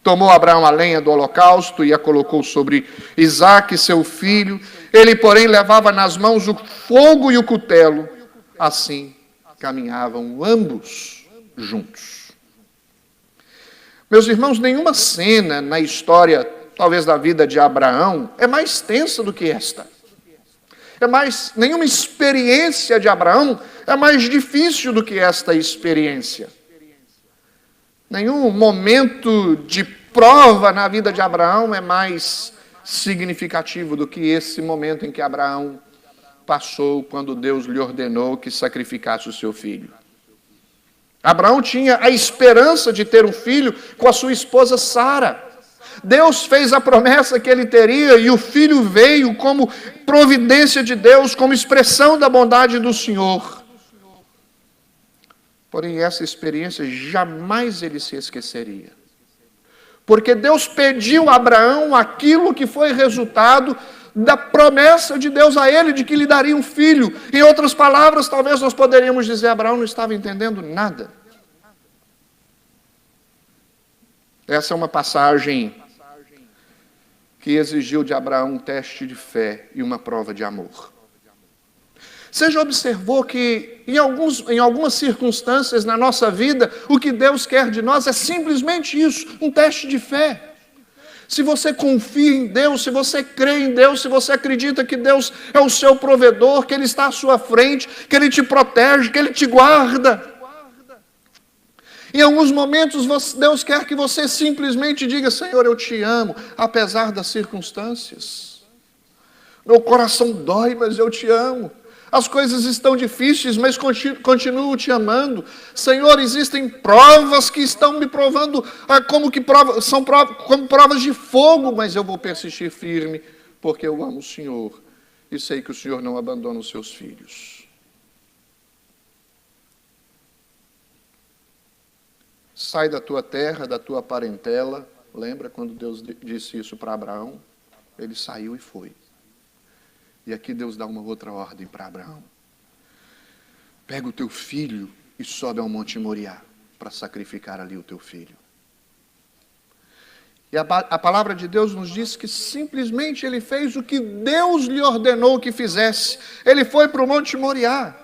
Tomou Abraão a lenha do holocausto e a colocou sobre Isaque, seu filho. Ele, porém, levava nas mãos o fogo e o cutelo. Assim caminhavam ambos juntos. Meus irmãos, nenhuma cena na história, talvez da vida de Abraão, é mais tensa do que esta. Nenhuma experiência de Abraão é mais difícil do que esta experiência. Nenhum momento de prova na vida de Abraão é mais significativo do que esse momento em que Abraão passou quando Deus lhe ordenou que sacrificasse o seu filho. Abraão tinha a esperança de ter um filho com a sua esposa Sara. Deus fez a promessa que ele teria e o filho veio como providência de Deus, como expressão da bondade do Senhor. Porém, essa experiência jamais ele se esqueceria. Porque Deus pediu a Abraão aquilo que foi resultado da promessa de Deus a ele, de que lhe daria um filho. Em outras palavras, talvez nós poderíamos dizer: Abraão não estava entendendo nada. Essa é uma passagem que exigiu de Abraão um teste de fé e uma prova de amor. Você já observou que em algumas circunstâncias na nossa vida, o que Deus quer de nós é simplesmente isso, um teste de fé. Se você confia em Deus, se você crê em Deus, se você acredita que Deus é o seu provedor, que Ele está à sua frente, que Ele te protege, que Ele te guarda. Em alguns momentos, Deus quer que você simplesmente diga: Senhor, eu te amo, apesar das circunstâncias. Meu coração dói, mas eu te amo. As coisas estão difíceis, mas continuo te amando. Senhor, existem provas que estão me provando, são como provas de fogo, mas eu vou persistir firme, porque eu amo o Senhor e sei que o Senhor não abandona os seus filhos. Sai da tua terra, da tua parentela. Lembra quando Deus disse isso para Abraão? Ele saiu e foi. E aqui Deus dá uma outra ordem para Abraão. Pega o teu filho e sobe ao Monte Moriá para sacrificar ali o teu filho. E a palavra de Deus nos diz que simplesmente ele fez o que Deus lhe ordenou que fizesse. Ele foi para o Monte Moriá.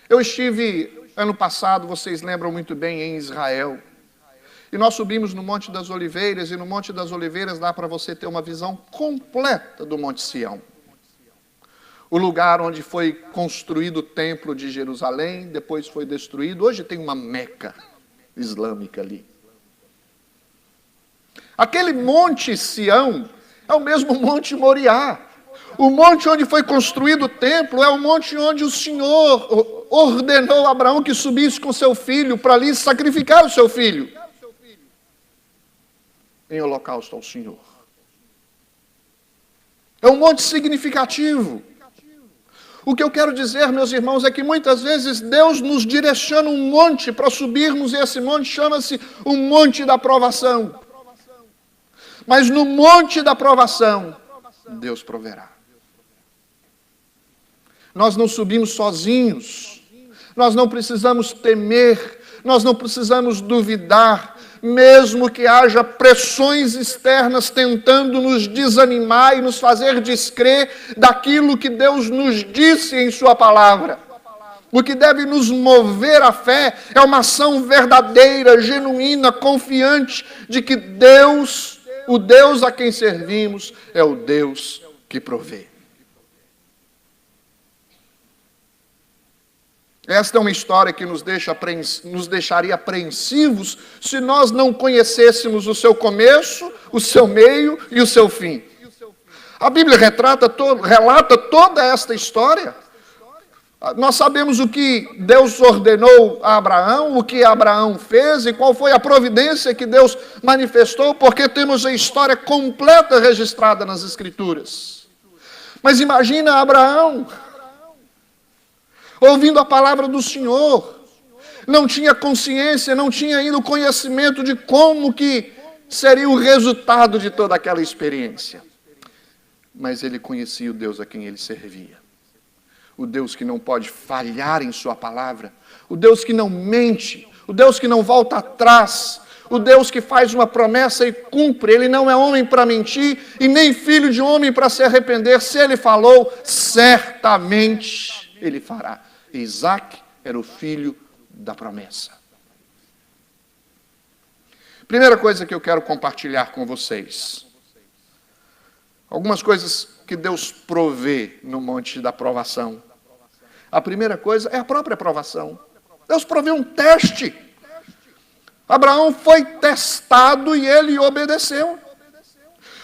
Eu estive ano passado, vocês lembram muito bem, em Israel. E nós subimos no Monte das Oliveiras, e no Monte das Oliveiras dá para você ter uma visão completa do Monte Sião. O lugar onde foi construído o Templo de Jerusalém, depois foi destruído. Hoje tem uma Meca islâmica ali. Aquele Monte Sião é o mesmo Monte Moriá. O monte onde foi construído o templo é o monte onde o Senhor ordenou a Abraão que subisse com seu filho para ali sacrificar o seu filho em holocausto ao Senhor. É um monte significativo. O que eu quero dizer, meus irmãos, é que muitas vezes Deus nos direciona um monte para subirmos, e esse monte chama-se o Monte da Provação. Mas no Monte da Provação, Deus proverá. Nós não subimos sozinhos, nós não precisamos temer, nós não precisamos duvidar, mesmo que haja pressões externas tentando nos desanimar e nos fazer descrer daquilo que Deus nos disse em sua palavra. O que deve nos mover à fé é uma ação verdadeira, genuína, confiante de que Deus, o Deus a quem servimos, é o Deus que provê. Esta é uma história que nos deixaria apreensivos se nós não conhecêssemos o seu começo, o seu meio e o seu fim. A Bíblia relata toda esta história. Nós sabemos o que Deus ordenou a Abraão, o que Abraão fez e qual foi a providência que Deus manifestou, porque temos a história completa registrada nas Escrituras. Mas imagina Abraão ouvindo a palavra do Senhor, não tinha consciência, não tinha ainda o conhecimento de como que seria o resultado de toda aquela experiência. Mas ele conhecia o Deus a quem ele servia. O Deus que não pode falhar em sua palavra, o Deus que não mente, o Deus que não volta atrás, o Deus que faz uma promessa e cumpre. Ele não é homem para mentir e nem filho de homem para se arrepender. Se ele falou, certamente ele fará. Isaac era o filho da promessa. Primeira coisa que eu quero compartilhar com vocês. Algumas coisas que Deus provê no Monte da Provação. A primeira coisa é a própria provação. Deus provê um teste. Abraão foi testado e ele obedeceu.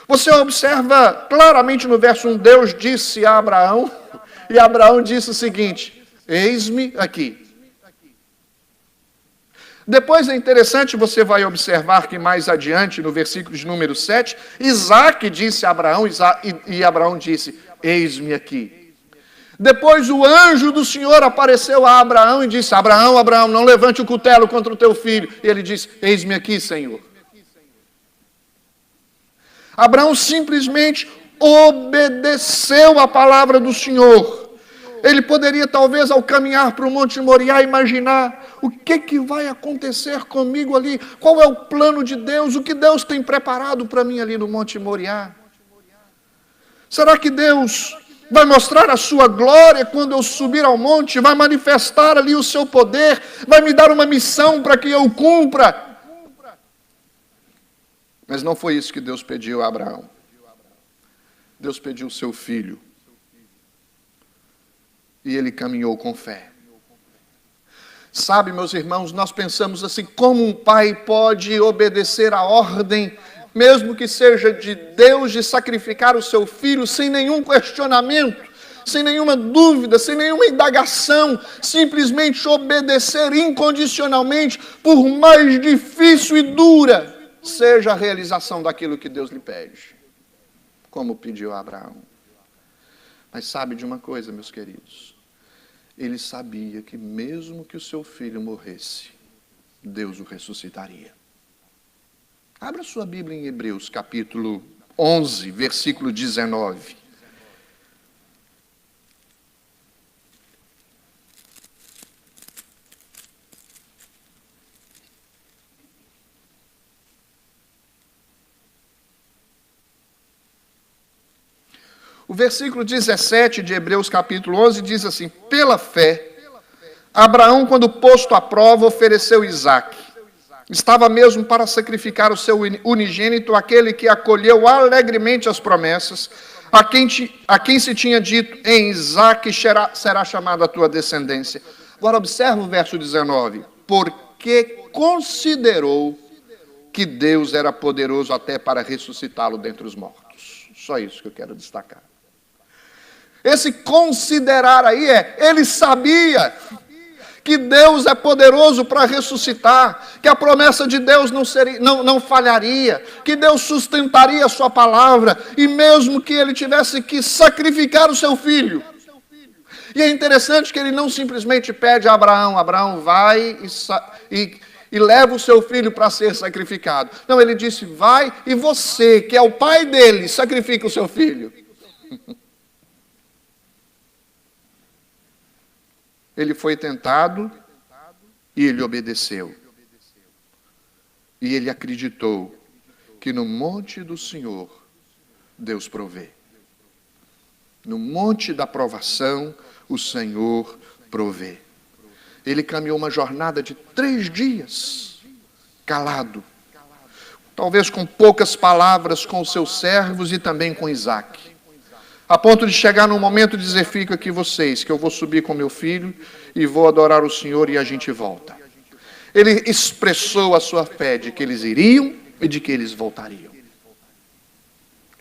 Você observa claramente no verso 1, Deus disse a Abraão, e Abraão disse o seguinte: eis-me aqui. Depois é interessante, você vai observar que mais adiante, no versículo de número 7, Isaac disse a Abraão, e Abraão disse, eis-me aqui. Depois o anjo do Senhor apareceu a Abraão e disse, Abraão, Abraão, não levante o cutelo contra o teu filho. E ele disse, eis-me aqui, Senhor. Abraão simplesmente obedeceu a palavra do Senhor. Ele poderia, talvez, ao caminhar para o Monte Moriá, imaginar o que vai acontecer comigo ali, qual é o plano de Deus, o que Deus tem preparado para mim ali no Monte Moriá. Será que Deus vai mostrar a sua glória quando eu subir ao monte, vai manifestar ali o seu poder, vai me dar uma missão para que eu cumpra? Mas não foi isso que Deus pediu a Abraão. Deus pediu o seu filho. E ele caminhou com fé. Sabe, meus irmãos, nós pensamos assim, como um pai pode obedecer a ordem mesmo que seja de Deus, de sacrificar o seu filho sem nenhum questionamento, sem nenhuma dúvida, sem nenhuma indagação, simplesmente obedecer incondicionalmente, por mais difícil e dura seja a realização daquilo que Deus lhe pede, como pediu a Abraão. Mas sabe de uma coisa, meus queridos? Ele sabia que mesmo que o seu filho morresse, Deus o ressuscitaria. Abra sua Bíblia em Hebreus, capítulo 11, versículo 19. O versículo 17 de Hebreus capítulo 11 diz assim: pela fé, Abraão, quando posto à prova, ofereceu Isaque. Estava mesmo para sacrificar o seu unigênito, aquele que acolheu alegremente as promessas, a quem se tinha dito: em Isaque será chamada a tua descendência. Agora observa o verso 19. Porque considerou que Deus era poderoso até para ressuscitá-lo dentre os mortos. Só isso que eu quero destacar. Esse considerar aí ele sabia que Deus é poderoso para ressuscitar, que a promessa de Deus não falharia, que Deus sustentaria a sua palavra, e mesmo que ele tivesse que sacrificar o seu filho. E é interessante que ele não simplesmente pede a Abraão: Abraão, vai e leva o seu filho para ser sacrificado. Não, ele disse: vai e você, que é o pai dele, sacrifica o seu filho. Ele foi tentado e ele obedeceu. E ele acreditou que no monte do Senhor, Deus provê. No monte da provação, o Senhor provê. Ele caminhou uma jornada de 3 dias, calado. Talvez com poucas palavras com os seus servos e também com Isaque. A ponto de chegar num momento de dizer: fica aqui vocês, que eu vou subir com meu filho e vou adorar o Senhor e a gente volta. Ele expressou a sua fé de que eles iriam e de que eles voltariam.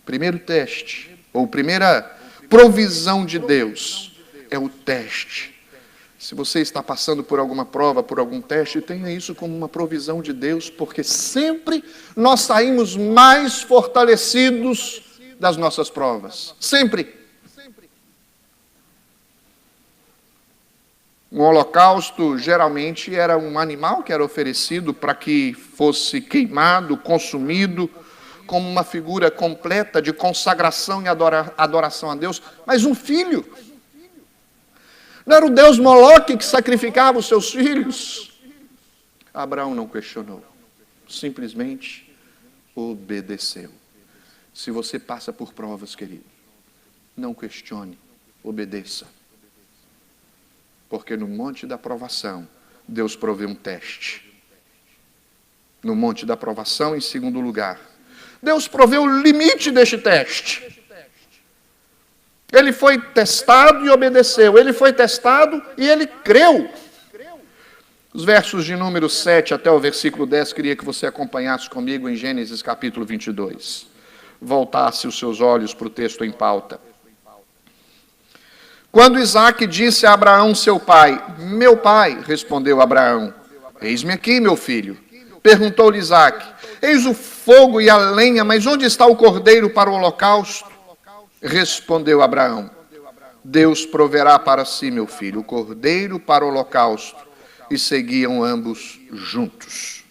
Primeiro teste, ou primeira provisão de Deus, é o teste. Se você está passando por alguma prova, por algum teste, tenha isso como uma provisão de Deus, porque sempre nós saímos mais fortalecidos das nossas provas. Sempre. Um holocausto geralmente era um animal que era oferecido para que fosse queimado, consumido, como uma figura completa de consagração e adoração a Deus. Mas um filho. Não era o Deus Moloque que sacrificava os seus filhos? Abraão não questionou. Simplesmente obedeceu. Se você passa por provas, querido, não questione, obedeça. Porque no monte da provação, Deus provê um teste. No monte da provação, em segundo lugar, Deus provê o limite deste teste. Ele foi testado e obedeceu. Ele foi testado e ele creu. Os versos de número 7 até o versículo 10, queria que você acompanhasse comigo em Gênesis capítulo 22. Voltasse os seus olhos para o texto em pauta. Quando Isaque disse a Abraão, seu pai: meu pai, respondeu Abraão: eis-me aqui, meu filho. Perguntou-lhe Isaque: eis o fogo e a lenha, mas onde está o cordeiro para o holocausto? Respondeu Abraão: Deus proverá para si, meu filho, o cordeiro para o holocausto. E seguiam ambos juntos.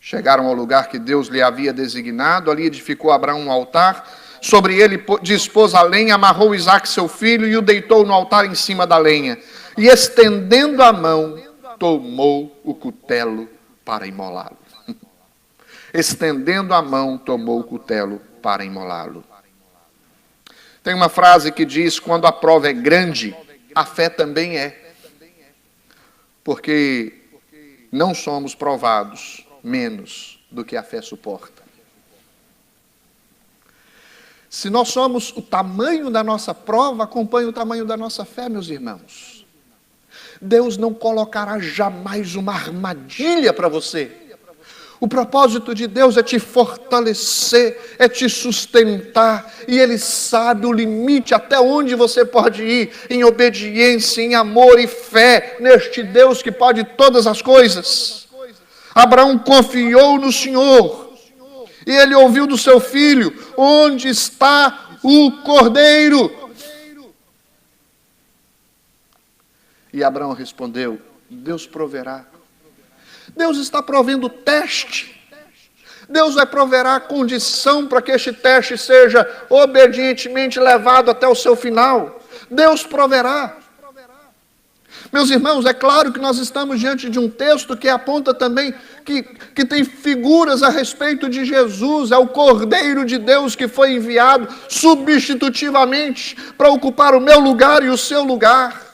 Chegaram ao lugar que Deus lhe havia designado. Ali edificou Abraão um altar. Sobre ele dispôs a lenha, amarrou Isaque seu filho e o deitou no altar em cima da lenha. E estendendo a mão, tomou o cutelo para imolá-lo. Estendendo a mão, tomou o cutelo para imolá-lo. Tem uma frase que diz: quando a prova é grande, a fé também é. Porque não somos provados menos do que a fé suporta. Se nós somos o tamanho da nossa prova, acompanhe o tamanho da nossa fé, meus irmãos. Deus não colocará jamais uma armadilha para você. O propósito de Deus é te fortalecer, é te sustentar, e Ele sabe o limite até onde você pode ir, em obediência, em amor e fé, neste Deus que pode todas as coisas. Abraão confiou no Senhor, e ele ouviu do seu filho: onde está o cordeiro? E Abraão respondeu: Deus proverá. Deus está provendo teste. Deus vai prover a condição para que este teste seja obedientemente levado até o seu final. Deus proverá. Meus irmãos, é claro que nós estamos diante de um texto que aponta também, que tem figuras a respeito de Jesus. É o Cordeiro de Deus que foi enviado substitutivamente para ocupar o meu lugar e o seu lugar.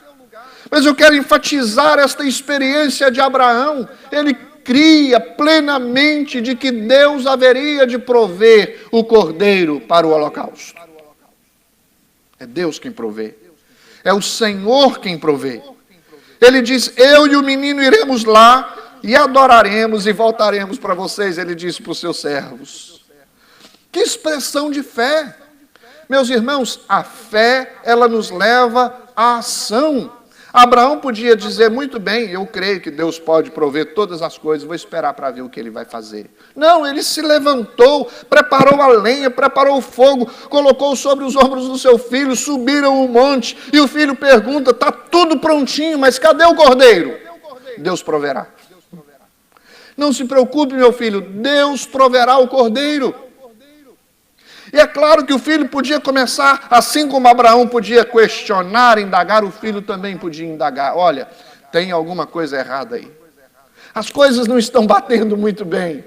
Mas eu quero enfatizar esta experiência de Abraão. Ele cria plenamente de que Deus haveria de prover o cordeiro para o holocausto. É Deus quem provê. É o Senhor quem provê. Ele diz: eu e o menino iremos lá e adoraremos e voltaremos para vocês. Ele disse para os seus servos. Que expressão de fé! Meus irmãos, a fé, ela nos leva à ação. Abraão podia dizer muito bem: eu creio que Deus pode prover todas as coisas, vou esperar para ver o que ele vai fazer. Não, ele se levantou, preparou a lenha, preparou o fogo, colocou sobre os ombros do seu filho, subiram o monte, e o filho pergunta: está tudo prontinho, mas cadê o cordeiro? Deus proverá. Não se preocupe, meu filho, Deus proverá o cordeiro. E é claro que o filho podia começar, assim como Abraão podia questionar, indagar, o filho também podia indagar: olha, tem alguma coisa errada aí. As coisas não estão batendo muito bem.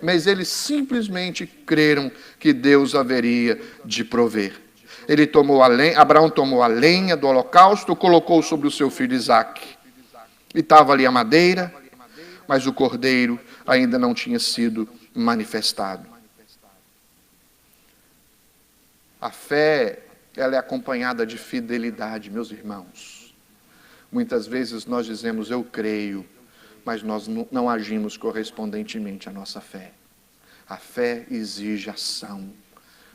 Mas eles simplesmente creram que Deus haveria de prover. Abraão tomou a lenha do holocausto, colocou sobre o seu filho Isaque. E estava ali a madeira, mas o cordeiro ainda não tinha sido manifestado. A fé, ela é acompanhada de fidelidade, meus irmãos. Muitas vezes nós dizemos: eu creio, mas nós não agimos correspondentemente à nossa fé. A fé exige ação.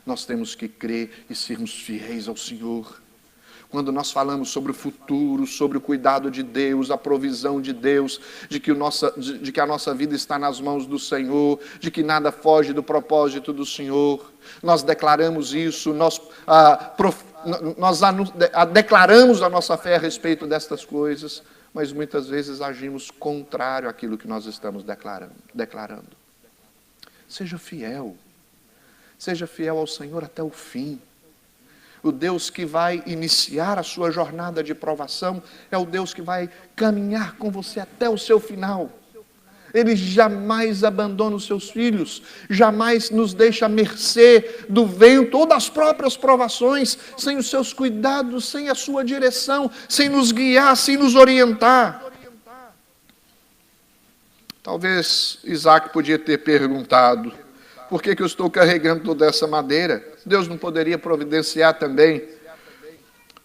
Nós temos que crer e sermos fiéis ao Senhor. Quando nós falamos sobre o futuro, sobre o cuidado de Deus, a provisão de Deus, de que a nossa vida está nas mãos do Senhor, de que nada foge do propósito do Senhor, nós declaramos isso, nós declaramos a nossa fé a respeito destas coisas, mas muitas vezes agimos contrário àquilo que nós estamos declarando. Seja fiel ao Senhor até o fim. O Deus que vai iniciar a sua jornada de provação é o Deus que vai caminhar com você até o seu final. Ele jamais abandona os seus filhos, jamais nos deixa à mercê do vento ou das próprias provações, sem os seus cuidados, sem a sua direção, sem nos guiar, sem nos orientar. Talvez Isaque podia ter perguntado: por que eu estou carregando toda essa madeira? Deus não poderia providenciar também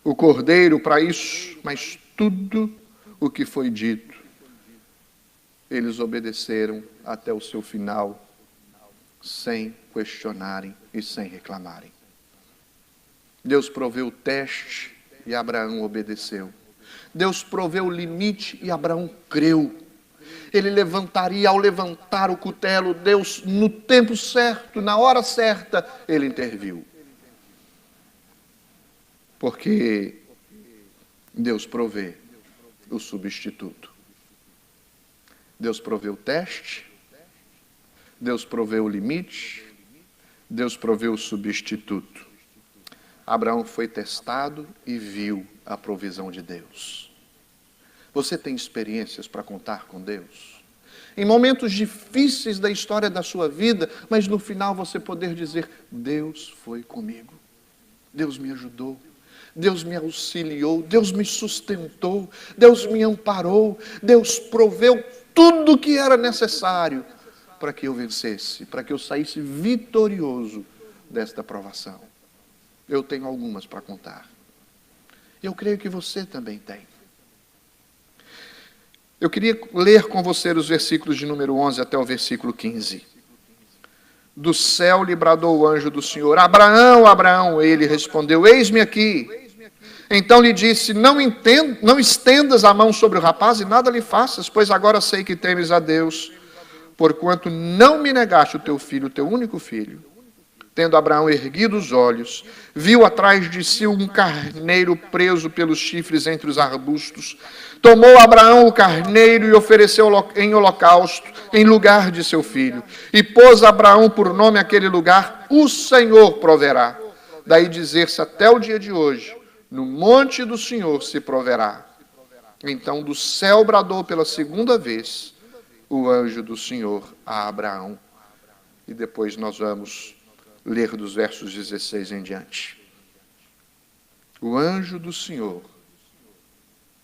o cordeiro para isso? Mas tudo o que foi dito, eles obedeceram até o seu final, sem questionarem e sem reclamarem. Deus proveu o teste e Abraão obedeceu. Deus proveu o limite e Abraão creu. Ele levantaria, ao levantar o cutelo, Deus, no tempo certo, na hora certa, ele interviu. Porque Deus provê o substituto. Deus provê o teste, Deus provê o limite, Deus provê o substituto. Abraão foi testado e viu a provisão de Deus. Você tem experiências para contar com Deus? Em momentos difíceis da história da sua vida, mas no final você poder dizer: Deus foi comigo, Deus me ajudou, Deus me auxiliou, Deus me sustentou, Deus me amparou, Deus proveu tudo o que era necessário para que eu vencesse, para que eu saísse vitorioso desta provação. Eu tenho algumas para contar. Eu creio que você também tem. Eu queria ler com você os versículos de número 11 até o versículo 15. Do céu lhe bradou o anjo do Senhor: Abraão, Abraão. Ele respondeu: Eis-me aqui. Então lhe disse: Não estendas a mão sobre o rapaz e nada lhe faças, pois agora sei que temes a Deus, porquanto não me negaste o teu filho, o teu único filho. Tendo Abraão erguido os olhos, viu atrás de si um carneiro preso pelos chifres entre os arbustos. Tomou Abraão o carneiro e ofereceu em holocausto, em lugar de seu filho. E pôs Abraão por nome aquele lugar: O Senhor proverá. Daí dizer-se até o dia de hoje: No monte do Senhor se proverá. Então do céu bradou pela segunda vez o anjo do Senhor a Abraão. E depois nós vamos ler dos versos 16 em diante. O anjo do Senhor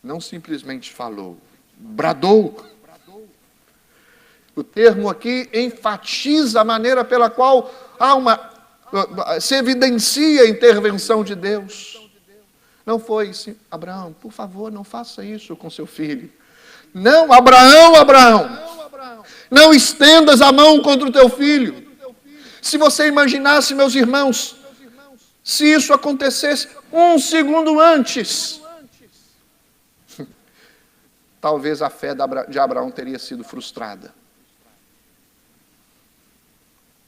não simplesmente falou, bradou. O termo aqui enfatiza a maneira pela qual se evidencia a intervenção de Deus. Não foi assim: Abraão, por favor, não faça isso com seu filho. Não, Abraão, Abraão, não estendas a mão contra o teu filho. Se você imaginasse, meus irmãos, se isso acontecesse um segundo antes, talvez a fé de Abraão teria sido frustrada.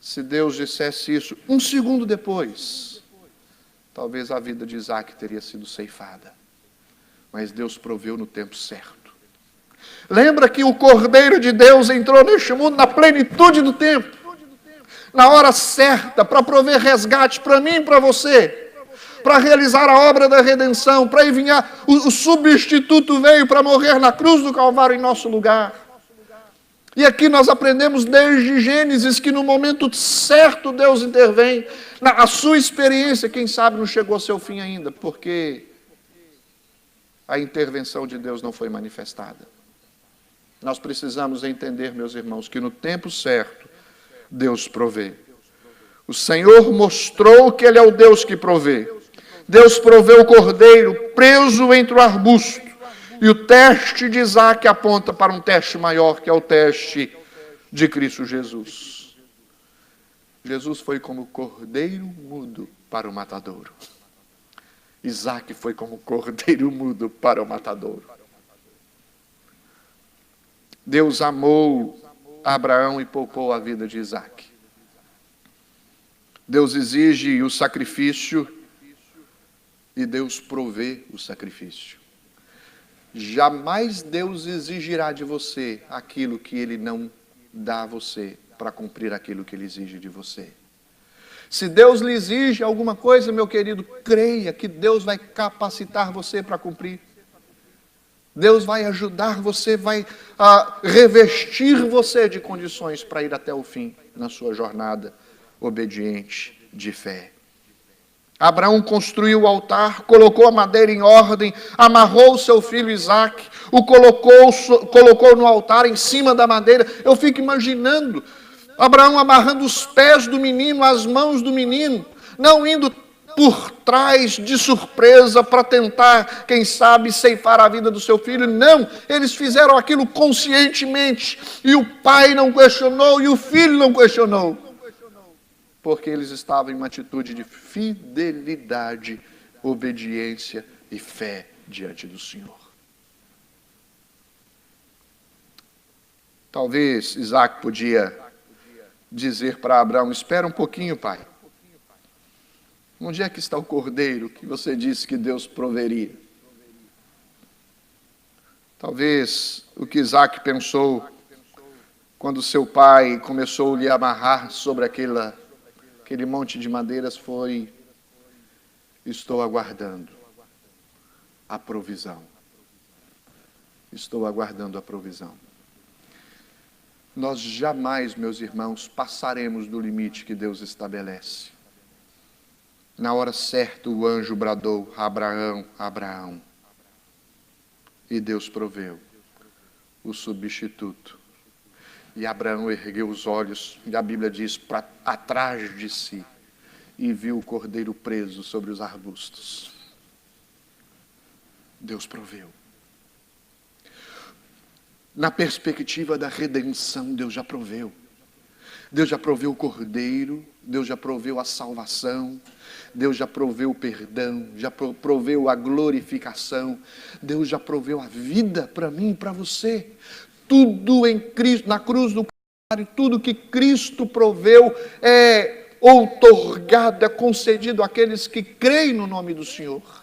Se Deus dissesse isso um segundo depois, talvez a vida de Isaac teria sido ceifada. Mas Deus proveu no tempo certo. Lembra que o Cordeiro de Deus entrou neste mundo na plenitude do tempo, na hora certa, para prover resgate para mim e para você, para realizar a obra da redenção, para enviar. O substituto veio para morrer na cruz do Calvário em nosso lugar. E aqui nós aprendemos desde Gênesis que no momento certo Deus intervém. A sua experiência, quem sabe, não chegou ao seu fim ainda, porque a intervenção de Deus não foi manifestada. Nós precisamos entender, meus irmãos, que no tempo certo Deus provê. O Senhor mostrou que Ele é o Deus que provê. Deus proveu o cordeiro preso entre o arbusto. E o teste de Isaac aponta para um teste maior, que é o teste de Cristo Jesus. Jesus foi como cordeiro mudo para o matadouro. Isaac foi como cordeiro mudo para o matadouro. Deus amou Abraão e poupou a vida de Isaac. Deus exige o sacrifício e Deus provê o sacrifício. Jamais Deus exigirá de você aquilo que Ele não dá a você para cumprir aquilo que Ele exige de você. Se Deus lhe exige alguma coisa, meu querido, creia que Deus vai capacitar você para cumprir. Deus vai ajudar você, vai revestir você de condições para ir até o fim na sua jornada obediente de fé. Abraão construiu o altar, colocou a madeira em ordem, amarrou o seu filho Isaque, o colocou no altar em cima da madeira. Eu fico imaginando Abraão amarrando os pés do menino, as mãos do menino, não indo por trás de surpresa para tentar, quem sabe, ceifar a vida do seu filho. Não, eles fizeram aquilo conscientemente. E o pai não questionou e o filho não questionou. Porque eles estavam em uma atitude de fidelidade, obediência e fé diante do Senhor. Talvez Isaac podia dizer para Abraão: espera um pouquinho, pai. Onde é que está o cordeiro que você disse que Deus proveria? Talvez o que Isaac pensou quando seu pai começou a lhe amarrar sobre aquele monte de madeiras foi: estou aguardando a provisão. Estou aguardando a provisão. Nós jamais, meus irmãos, passaremos do limite que Deus estabelece. Na hora certa o anjo bradou: Abraão, Abraão. E Deus proveu o substituto. E Abraão ergueu os olhos, e a Bíblia diz, para atrás de si, e viu o cordeiro preso sobre os arbustos. Deus proveu. Na perspectiva da redenção, Deus já proveu. Deus já proveu o Cordeiro, Deus já proveu a salvação, Deus já proveu o perdão, já proveu a glorificação, Deus já proveu a vida para mim e para você. Tudo em Cristo, na cruz do Calvário, tudo que Cristo proveu é outorgado, é concedido àqueles que creem no nome do Senhor.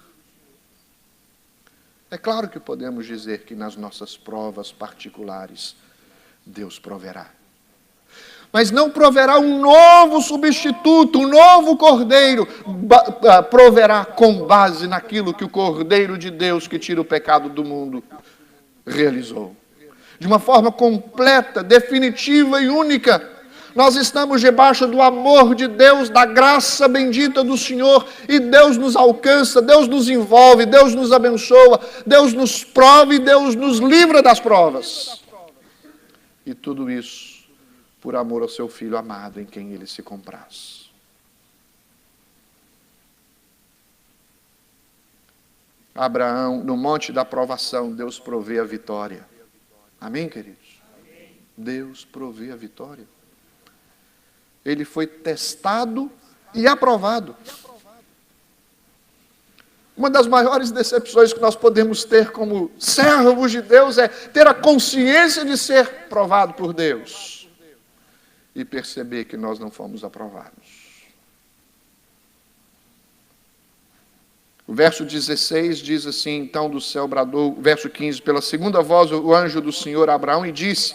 É claro que podemos dizer que nas nossas provas particulares, Deus proverá. Mas não proverá um novo substituto, um novo Cordeiro. Proverá com base naquilo que o Cordeiro de Deus que tira o pecado do mundo realizou. De uma forma completa, definitiva e única. Nós estamos debaixo do amor de Deus, da graça bendita do Senhor, e Deus nos alcança, Deus nos envolve, Deus nos abençoa, Deus nos prova e Deus nos livra das provas. E tudo isso por amor ao seu Filho amado, em quem Ele se compraz. Abraão, no monte da provação, Deus provê a vitória. Amém, queridos? Amém. Deus provê a vitória. Ele foi testado e aprovado. Uma das maiores decepções que nós podemos ter como servos de Deus é ter a consciência de ser provado por Deus e perceber que nós não fomos aprovados. O verso 16 diz assim: então do céu bradou, verso 15, pela segunda voz o anjo do Senhor a Abraão e disse: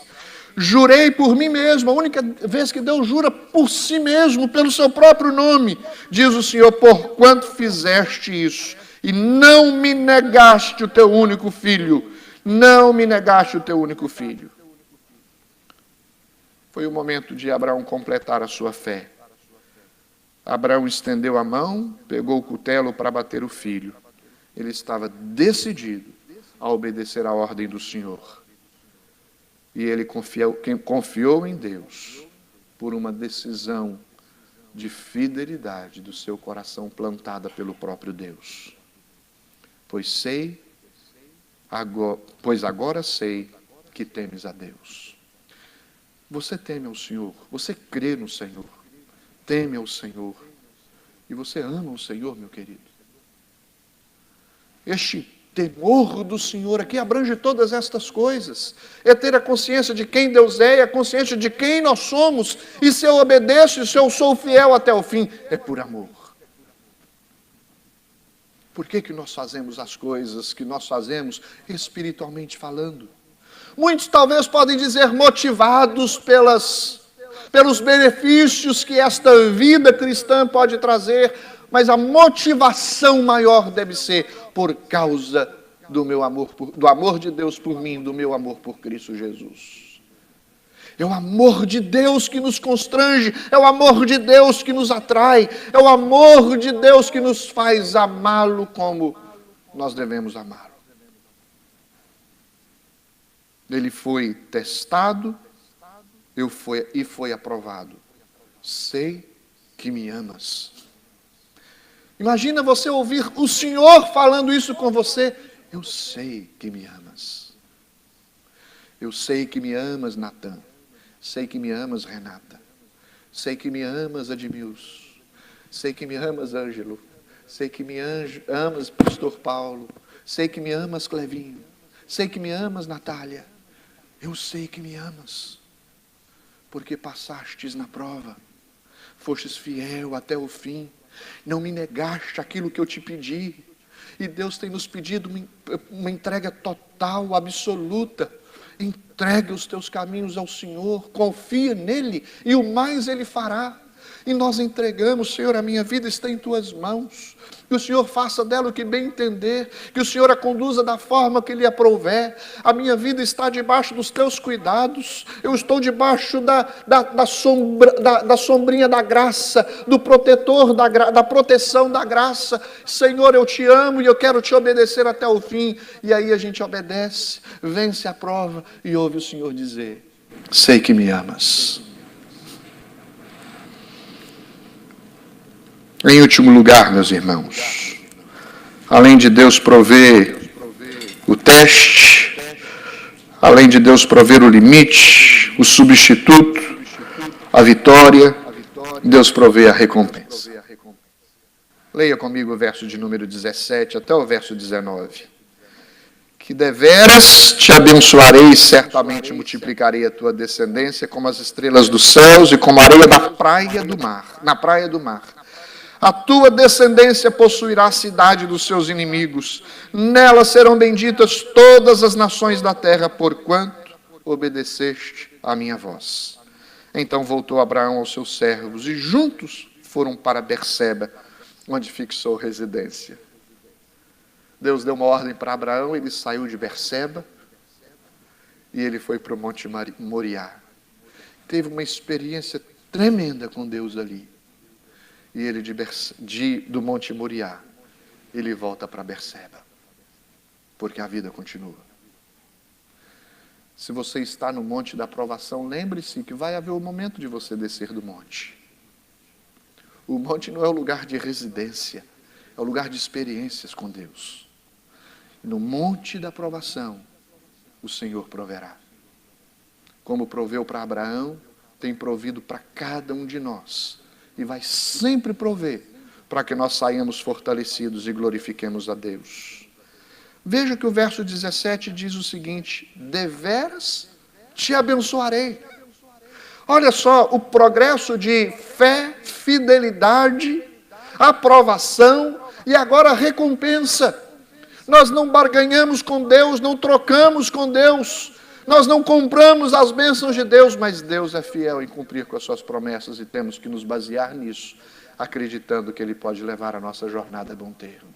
jurei por mim mesmo. A única vez que Deus jura por si mesmo, pelo seu próprio nome, diz o Senhor, porquanto fizeste isso e não me negaste o teu único filho, não me negaste o teu único filho. Foi o momento de Abraão completar a sua fé. Abraão estendeu a mão, pegou o cutelo para bater o filho. Ele estava decidido a obedecer à ordem do Senhor. E ele confiou em Deus por uma decisão de fidelidade do seu coração plantada pelo próprio Deus. Pois agora sei que temes a Deus. Você teme ao Senhor, você crê no Senhor, teme ao Senhor, e você ama o Senhor, meu querido. Este temor do Senhor aqui abrange todas estas coisas. É ter a consciência de quem Deus é, a consciência de quem nós somos, e se eu obedeço, e se eu sou fiel até o fim, é por amor. Por que nós fazemos as coisas que nós fazemos, espiritualmente falando? Muitos talvez podem dizer motivados pelos benefícios que esta vida cristã pode trazer, mas a motivação maior deve ser por causa do meu amor, do amor de Deus por mim, do meu amor por Cristo Jesus. É o amor de Deus que nos constrange, é o amor de Deus que nos atrai, é o amor de Deus que nos faz amá-lo como nós devemos amá-lo. Ele foi testado e foi aprovado. Sei que me amas. Imagina você ouvir o Senhor falando isso com você. Eu sei que me amas. Eu sei que me amas, Natan. Sei que me amas, Renata. Sei que me amas, Admilson. Sei que me amas, Ângelo. Sei que me amas, Pastor Paulo. Sei que me amas, Clevinho. Sei que me amas, Natália. Eu sei que me amas, porque passastes na prova, fostes fiel até o fim, não me negaste aquilo que eu te pedi. E Deus tem nos pedido uma entrega total, absoluta. Entregue os teus caminhos ao Senhor, confia nele e o mais Ele fará. E nós entregamos, Senhor, a minha vida está em tuas mãos. Que o Senhor faça dela o que bem entender. Que o Senhor a conduza da forma que lhe aprouver. A minha vida está debaixo dos teus cuidados. Eu estou debaixo da sombrinha da graça, do protetor, da proteção da graça. Senhor, eu te amo e eu quero te obedecer até o fim. E aí a gente obedece, vence a prova e ouve o Senhor dizer: sei que me amas. Em último lugar, meus irmãos, além de Deus prover o teste, Além de Deus prover o limite, o substituto, a vitória, Deus provê a recompensa. Leia comigo o verso de número 17 até o verso 19. Que deveras te abençoarei e certamente multiplicarei a tua descendência como as estrelas dos céus e como a areia da praia do mar, na praia do mar. A tua descendência possuirá a cidade dos seus inimigos. Nela serão benditas todas as nações da terra, porquanto obedeceste à minha voz. Então voltou Abraão aos seus servos e juntos foram para Berseba, onde fixou residência. Deus deu uma ordem para Abraão, ele saiu de Berseba e ele foi para o Monte Moriá. Teve uma experiência tremenda com Deus ali. E ele do Monte Moriá, ele volta para Berseba, porque a vida continua. Se você está no monte da provação, lembre-se que vai haver o momento de você descer do monte. O monte não é o lugar de residência, é o lugar de experiências com Deus. No monte da provação, o Senhor proverá. Como proveu para Abraão, tem provido para cada um de nós. E vai sempre prover para que nós saiamos fortalecidos e glorifiquemos a Deus. Veja que o verso 17 diz o seguinte: deveras te abençoarei. Olha só o progresso de fé, fidelidade, aprovação e agora recompensa. Nós não barganhamos com Deus, não trocamos com Deus, nós não compramos as bênçãos de Deus, mas Deus é fiel em cumprir com as suas promessas e temos que nos basear nisso, acreditando que Ele pode levar a nossa jornada a bom termo.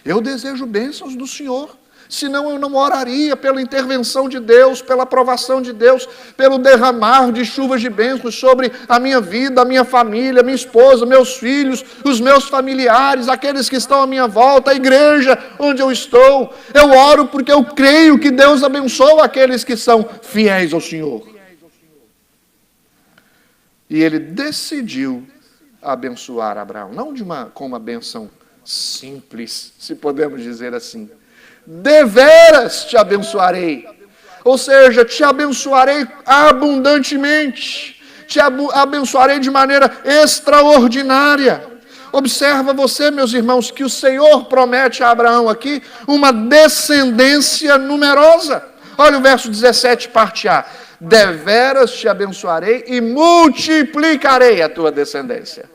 Eu desejo bênçãos do Senhor, senão eu não oraria pela intervenção de Deus, pela aprovação de Deus, pelo derramar de chuvas de bênçãos sobre a minha vida, a minha família, minha esposa, meus filhos, os meus familiares, aqueles que estão à minha volta, a igreja onde eu estou. Eu oro porque eu creio que Deus abençoa aqueles que são fiéis ao Senhor. E Ele decidiu abençoar Abraão, não com uma bênção simples, se podemos dizer assim. Deveras te abençoarei, ou seja, te abençoarei abundantemente, te abençoarei de maneira extraordinária. Observa você, meus irmãos, que o Senhor promete a Abraão aqui uma descendência numerosa. Olha o verso 17, parte A. Deveras te abençoarei e multiplicarei a tua descendência.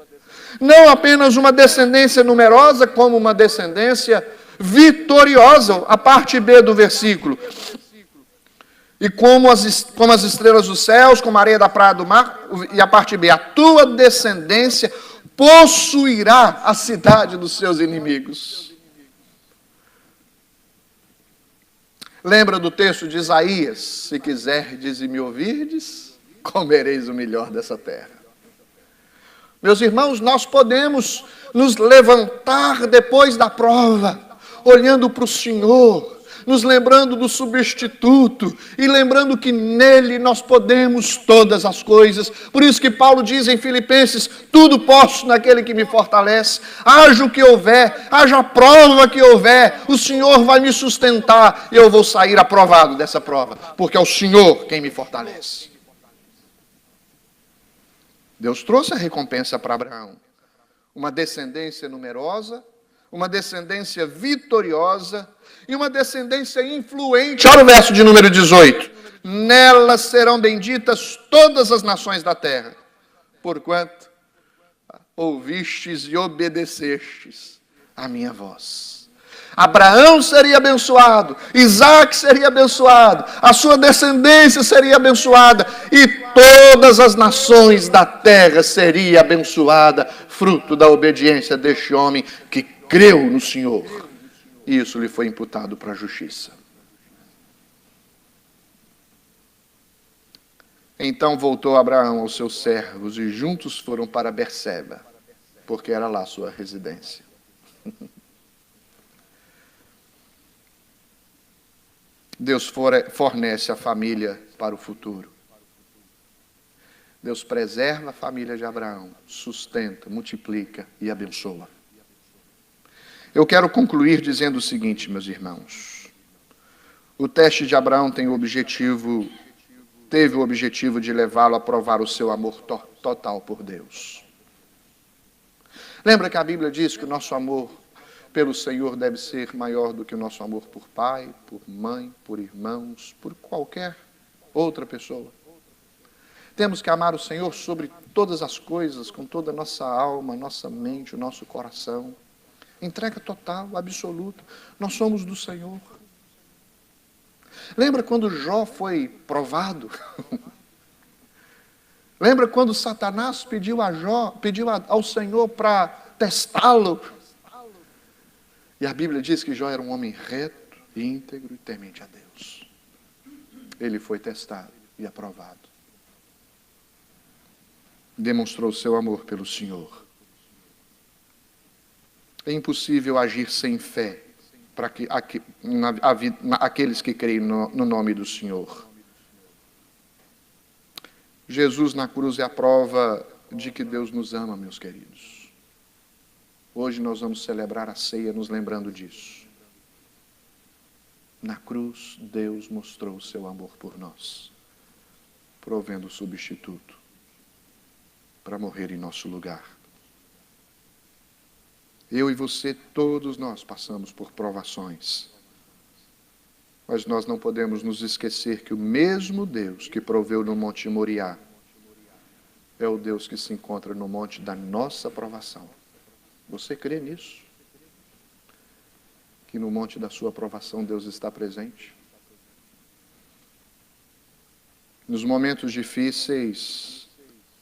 Não apenas uma descendência numerosa, como uma descendência vitoriosa, a parte B do versículo. E como as estrelas dos céus, como a areia da praia do mar, e a parte B, a tua descendência possuirá a cidade dos seus inimigos. Lembra do texto de Isaías? Se quiserdes e me ouvirdes, comereis o melhor dessa terra. Meus irmãos, nós podemos nos levantar depois da prova, olhando para o Senhor, nos lembrando do substituto e lembrando que nele nós podemos todas as coisas. Por isso que Paulo diz em Filipenses: tudo posso naquele que me fortalece. Haja o que houver, haja a prova que houver, o Senhor vai me sustentar e eu vou sair aprovado dessa prova, porque é o Senhor quem me fortalece. Deus trouxe a recompensa para Abraão, uma descendência numerosa, uma descendência vitoriosa e uma descendência influente. Olha o verso de número 18. Nelas serão benditas todas as nações da terra, porquanto ouvistes e obedecestes a minha voz. Abraão seria abençoado, Isaac seria abençoado, a sua descendência seria abençoada e todas as nações da terra seria abençoada, fruto da obediência deste homem que creu no Senhor. E isso lhe foi imputado para a justiça. Então voltou Abraão aos seus servos e juntos foram para Berseba, porque era lá sua residência. Deus fornece a família para o futuro. Deus preserva a família de Abraão, sustenta, multiplica e abençoa. Eu quero concluir dizendo o seguinte, meus irmãos. O teste de Abraão teve o objetivo de levá-lo a provar o seu amor total por Deus. Lembra que a Bíblia diz que o nosso amor pelo Senhor deve ser maior do que o nosso amor por pai, por mãe, por irmãos, por qualquer outra pessoa. Temos que amar o Senhor sobre todas as coisas, com toda a nossa alma, nossa mente, o nosso coração. Entrega total, absoluta. Nós somos do Senhor. Lembra quando Jó foi provado? Lembra quando Satanás pediu ao Senhor para testá-lo? E a Bíblia diz que Jó era um homem reto, íntegro e temente a Deus. Ele foi testado e aprovado. Demonstrou seu amor pelo Senhor. É impossível agir sem fé para aqueles que creem no nome do Senhor. Jesus na cruz é a prova de que Deus nos ama, meus queridos. Hoje nós vamos celebrar a ceia nos lembrando disso. Na cruz, Deus mostrou o seu amor por nós, provendo o substituto para morrer em nosso lugar. Eu e você, todos nós passamos por provações. Mas nós não podemos nos esquecer que o mesmo Deus que proveu no Monte Moriá é o Deus que se encontra no monte da nossa provação. Você crê nisso? Que no monte da sua provação Deus está presente? Nos momentos difíceis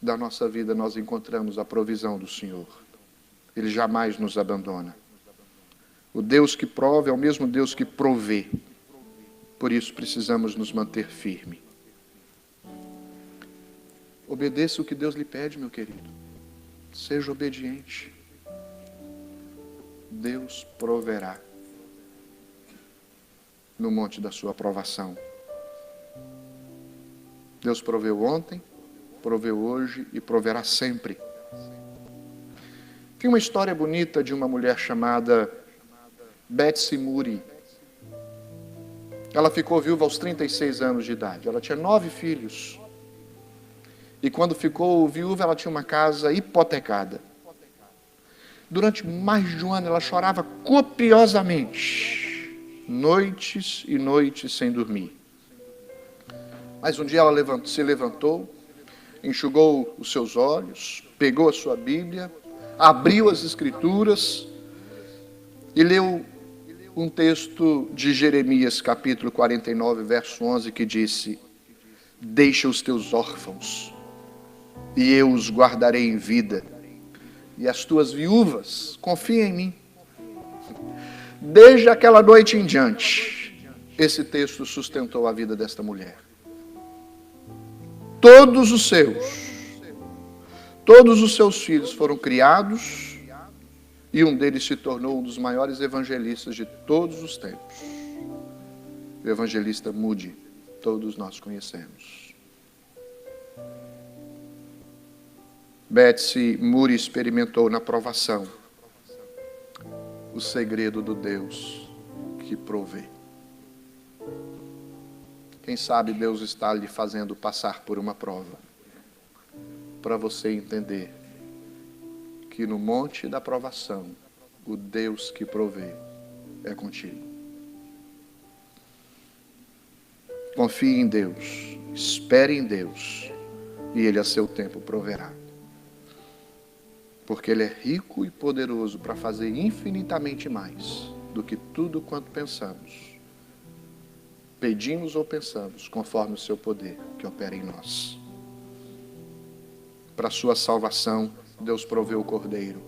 da nossa vida nós encontramos a provisão do Senhor. Ele jamais nos abandona. O Deus que prova é o mesmo Deus que provê. Por isso precisamos nos manter firmes. Obedeça o que Deus lhe pede, meu querido. Seja obediente. Deus proverá no monte da sua aprovação. Deus proveu ontem, proveu hoje e proverá sempre. Tem uma história bonita de uma mulher chamada Betsy Moody. Ela ficou viúva aos 36 anos de idade. Ela tinha 9 filhos. E quando ficou viúva, ela tinha uma casa hipotecada. Durante mais de um ano, ela chorava copiosamente. Noites e noites sem dormir. Mas um dia ela se levantou, enxugou os seus olhos, pegou a sua Bíblia, abriu as Escrituras e leu um texto de Jeremias, capítulo 49, verso 11, que disse: deixa os teus órfãos, e eu os guardarei em vida, e as tuas viúvas confiem em mim. Desde aquela noite em diante, esse texto sustentou a vida desta mulher. Todos os seus filhos foram criados, e um deles se tornou um dos maiores evangelistas de todos os tempos. O evangelista Moody, todos nós conhecemos. Betsy Moody experimentou na provação o segredo do Deus que provê. Quem sabe Deus está lhe fazendo passar por uma prova, para você entender que no monte da provação, o Deus que provê é contigo. Confie em Deus, espere em Deus, e Ele a seu tempo proverá. Porque Ele é rico e poderoso para fazer infinitamente mais do que tudo quanto pensamos, pedimos ou pensamos, conforme o seu poder que opera em nós. Para a sua salvação, Deus proveu o Cordeiro.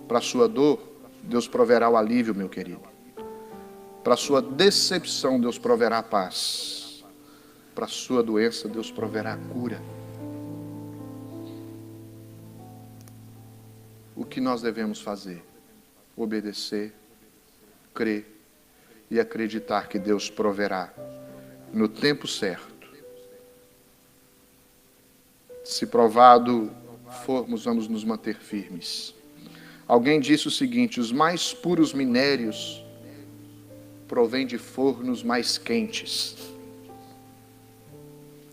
Para a sua dor, Deus proverá o alívio, meu querido. Para a sua decepção, Deus proverá a paz. Para a sua doença, Deus proverá a cura. O que nós devemos fazer? Obedecer, crer e acreditar que Deus proverá no tempo certo. Se provado formos, vamos nos manter firmes. Alguém disse o seguinte: os mais puros minérios provém de fornos mais quentes,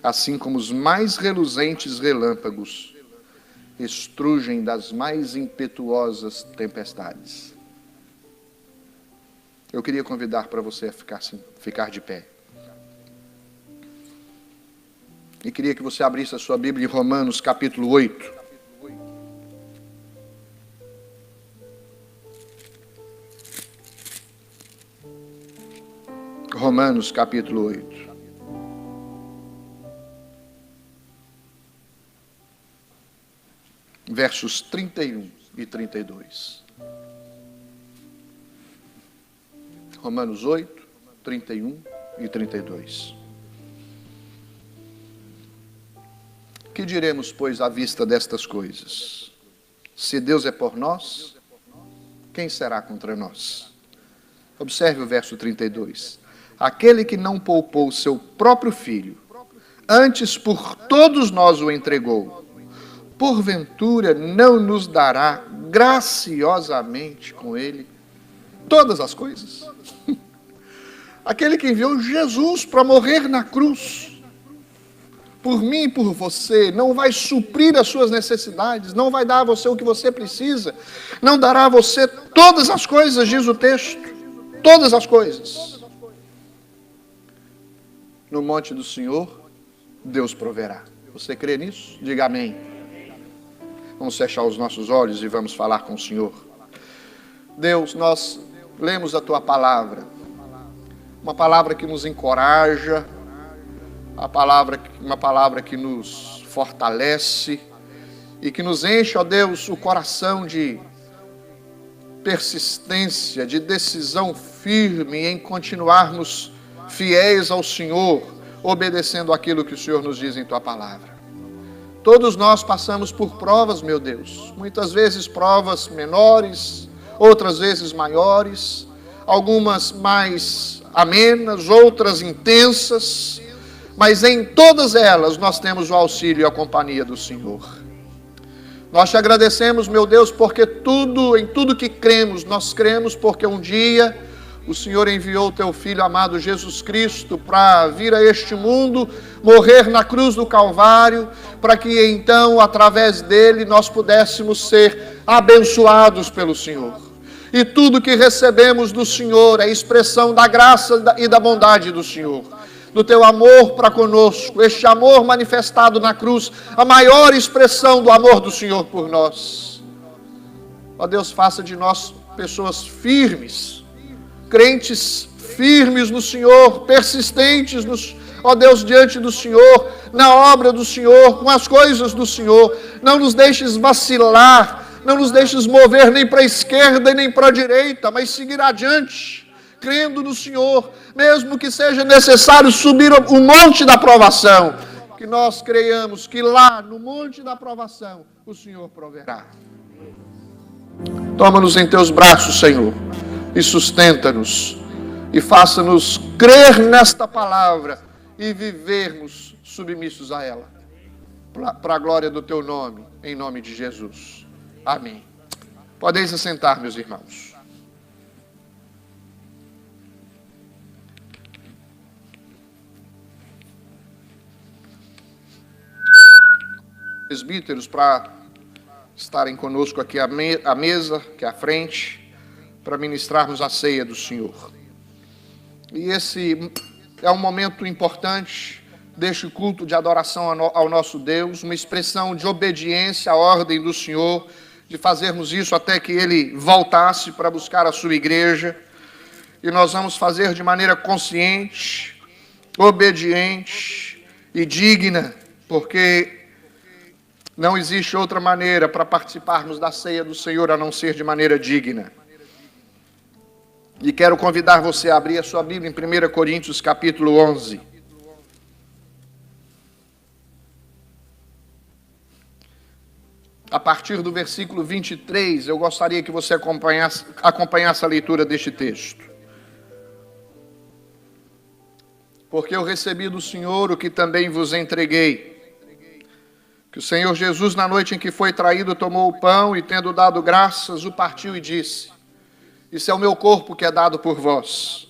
assim como os mais reluzentes relâmpagos estrugem das mais impetuosas tempestades. Eu queria convidar para você a ficar de pé. E queria que você abrisse a sua Bíblia em Romanos capítulo 8. Romanos capítulo 8. Versos 31 e 32. Romanos 8, 31 e 32. Que diremos, pois, à vista destas coisas? Se Deus é por nós, quem será contra nós? Observe o verso 32. Aquele que não poupou seu próprio filho, antes por todos nós o entregou, porventura não nos dará graciosamente com ele todas as coisas? Aquele que enviou Jesus para morrer na cruz, por mim e por você, não vai suprir as suas necessidades, não vai dar a você o que você precisa, não dará a você todas as coisas, diz o texto, todas as coisas. No monte do Senhor, Deus proverá. Você crê nisso? Diga amém. Vamos fechar os nossos olhos e vamos falar com o Senhor. Deus, nós lemos a Tua palavra, uma palavra que nos encoraja, uma palavra que nos fortalece e que nos enche, ó Deus, o coração de persistência, de decisão firme em continuarmos fiéis ao Senhor, obedecendo aquilo que o Senhor nos diz em Tua palavra. Todos nós passamos por provas, meu Deus, muitas vezes provas menores, outras vezes maiores, algumas mais amenas, outras intensas, mas em todas elas nós temos o auxílio e a companhia do Senhor. Nós te agradecemos, meu Deus, porque em tudo que cremos, nós cremos porque um dia o Senhor enviou o Teu Filho amado Jesus Cristo para vir a este mundo, morrer na cruz do Calvário, para que então, através dele, nós pudéssemos ser abençoados pelo Senhor. E tudo que recebemos do Senhor é expressão da graça e da bondade do Senhor, do Teu amor para conosco, este amor manifestado na cruz, a maior expressão do amor do Senhor por nós. Ó Deus, faça de nós pessoas firmes, crentes firmes no Senhor, persistentes, ó Deus, diante do Senhor, na obra do Senhor, com as coisas do Senhor. Não nos deixes vacilar, não nos deixes mover nem para a esquerda nem para a direita, mas seguir adiante, crendo no Senhor, mesmo que seja necessário subir o monte da provação, que nós creiamos que lá no monte da provação o Senhor proverá. Toma-nos em Teus braços, Senhor, e sustenta-nos, e faça-nos crer nesta palavra e vivermos submissos a ela, para a glória do Teu nome, em nome de Jesus. Amém. Podem se sentar, meus irmãos. Presbíteros, para estarem conosco aqui à mesa, aqui à frente, para ministrarmos a ceia do Senhor. E esse é um momento importante deste culto de adoração ao nosso Deus, uma expressão de obediência à ordem do Senhor, de fazermos isso até que Ele voltasse para buscar a sua igreja. E nós vamos fazer de maneira consciente, obediente e digna, porque não existe outra maneira para participarmos da ceia do Senhor a não ser de maneira digna. E quero convidar você a abrir a sua Bíblia em 1 Coríntios capítulo 11. A partir do versículo 23, eu gostaria que você acompanhasse a leitura deste texto. Porque eu recebi do Senhor o que também vos entreguei, que o Senhor Jesus, na noite em que foi traído, tomou o pão e, tendo dado graças, o partiu e disse: isso é o meu corpo que é dado por vós.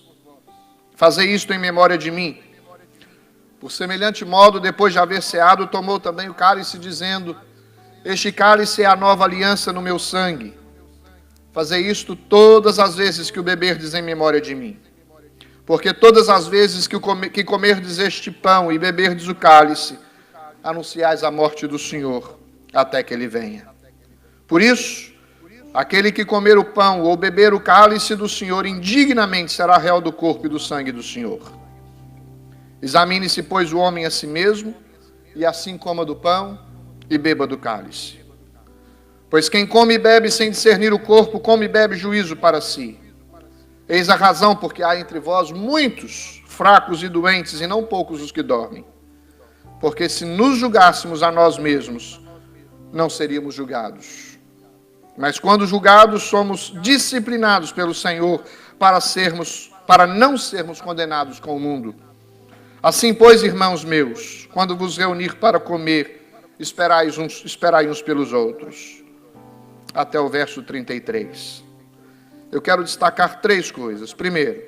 Fazei isto em memória de mim. Por semelhante modo, depois de haver ceado, tomou também o cálice, dizendo: este cálice é a nova aliança no meu sangue. Fazei isto todas as vezes que o beberdes em memória de mim. Porque todas as vezes que comerdes este pão e beberdes o cálice, anunciais a morte do Senhor, até que Ele venha. Por isso, aquele que comer o pão ou beber o cálice do Senhor indignamente será réu do corpo e do sangue do Senhor. Examine-se, pois, o homem a si mesmo, e assim coma do pão e beba do cálice. Pois quem come e bebe sem discernir o corpo, come e bebe juízo para si. Eis a razão porque há entre vós muitos fracos e doentes, e não poucos os que dormem. Porque se nos julgássemos a nós mesmos, não seríamos julgados. Mas quando julgados, somos disciplinados pelo Senhor para não sermos condenados com o mundo. Assim, pois, irmãos meus, quando vos reunir para comer, esperai uns pelos outros. Até o verso 33. Eu quero destacar 3 coisas. Primeiro,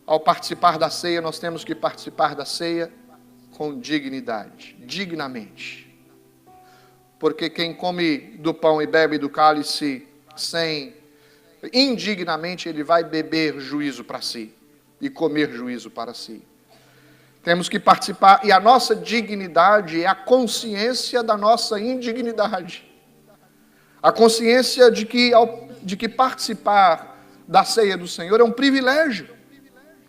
ao participar da ceia, nós temos que participar da ceia com dignidade, dignamente. Porque quem come do pão e bebe do cálice indignamente, ele vai beber juízo para si e comer juízo para si. Temos que participar, e a nossa dignidade é a consciência da nossa indignidade. A consciência de que participar da ceia do Senhor é um privilégio,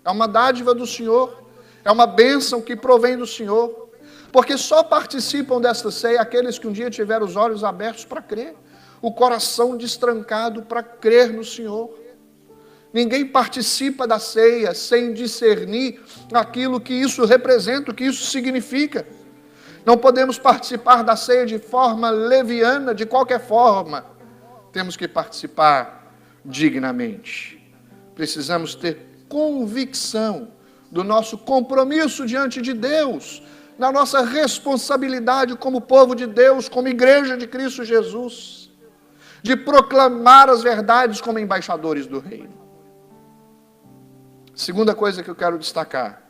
é uma dádiva do Senhor, é uma bênção que provém do Senhor, porque só participam desta ceia aqueles que um dia tiveram os olhos abertos para crer, o coração destrancado para crer no Senhor. Ninguém participa da ceia sem discernir aquilo que isso representa, o que isso significa. Não podemos participar da ceia de forma leviana, de qualquer forma. Temos que participar dignamente. Precisamos ter convicção do nosso compromisso diante de Deus, na nossa responsabilidade como povo de Deus, como igreja de Cristo Jesus, de proclamar as verdades como embaixadores do reino. Segunda coisa que eu quero destacar: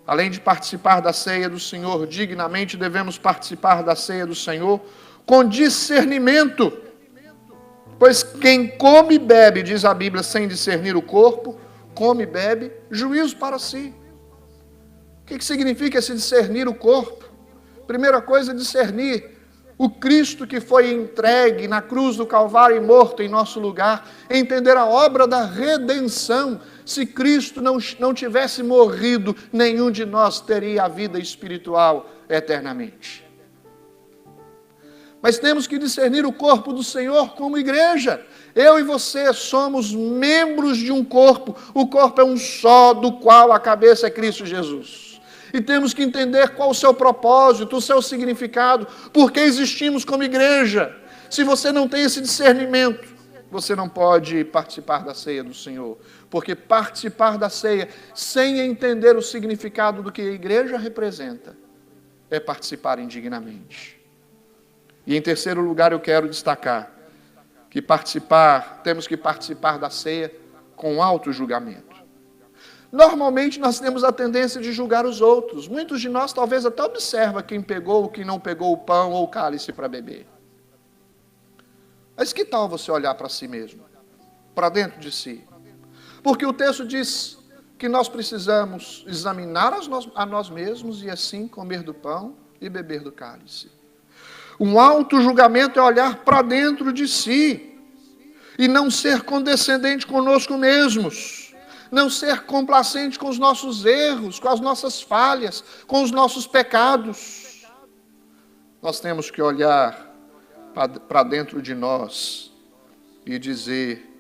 além de participar da ceia do Senhor dignamente, devemos participar da ceia do Senhor com discernimento. Pois quem come e bebe, diz a Bíblia, sem discernir o corpo, come e bebe juízo para si. O que significa esse discernir o corpo? Primeira coisa, discernir o Cristo que foi entregue na cruz do Calvário e morto em nosso lugar, entender a obra da redenção. Se Cristo não tivesse morrido, nenhum de nós teria a vida espiritual eternamente. Mas temos que discernir o corpo do Senhor como igreja. Eu e você somos membros de um corpo. O corpo é um só, do qual a cabeça é Cristo Jesus. E temos que entender qual o seu propósito, o seu significado, por que existimos como igreja. Se você não tem esse discernimento, você não pode participar da ceia do Senhor. Porque participar da ceia sem entender o significado do que a igreja representa é participar indignamente. E em terceiro lugar, eu quero destacar que temos que participar da ceia com auto-julgamento. Normalmente nós temos a tendência de julgar os outros. Muitos de nós talvez até observam quem pegou ou quem não pegou o pão ou o cálice para beber. Mas que tal você olhar para si mesmo? Para dentro de si? Porque o texto diz que nós precisamos examinar a nós mesmos e assim comer do pão e beber do cálice. Um auto-julgamento é olhar para dentro de si e não ser condescendente conosco mesmos, não ser complacente com os nossos erros, com as nossas falhas, com os nossos pecados. Nós temos que olhar para dentro de nós e dizer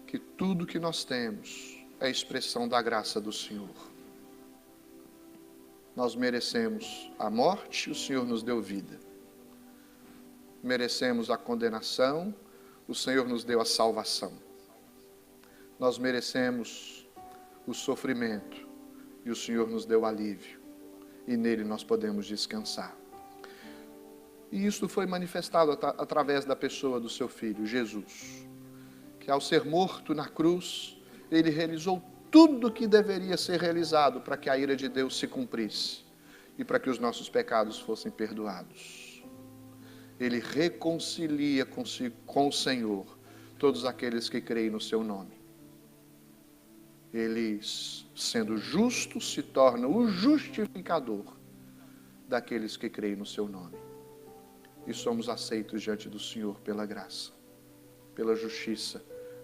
que tudo que nós temos é expressão da graça do Senhor. Nós merecemos a morte, o Senhor nos deu vida. Merecemos a condenação, o Senhor nos deu a salvação. Nós merecemos o sofrimento e o Senhor nos deu alívio. E nele nós podemos descansar. E isso foi manifestado através da pessoa do seu Filho, Jesus, que ao ser morto na cruz, ele realizou tudo que deveria ser realizado para que a ira de Deus se cumprisse e para que os nossos pecados fossem perdoados. Ele reconcilia consigo, com o Senhor, todos aqueles que creem no seu nome. Ele, sendo justo, se torna o justificador daqueles que creem no seu nome. E somos aceitos diante do Senhor pela graça, pela justiça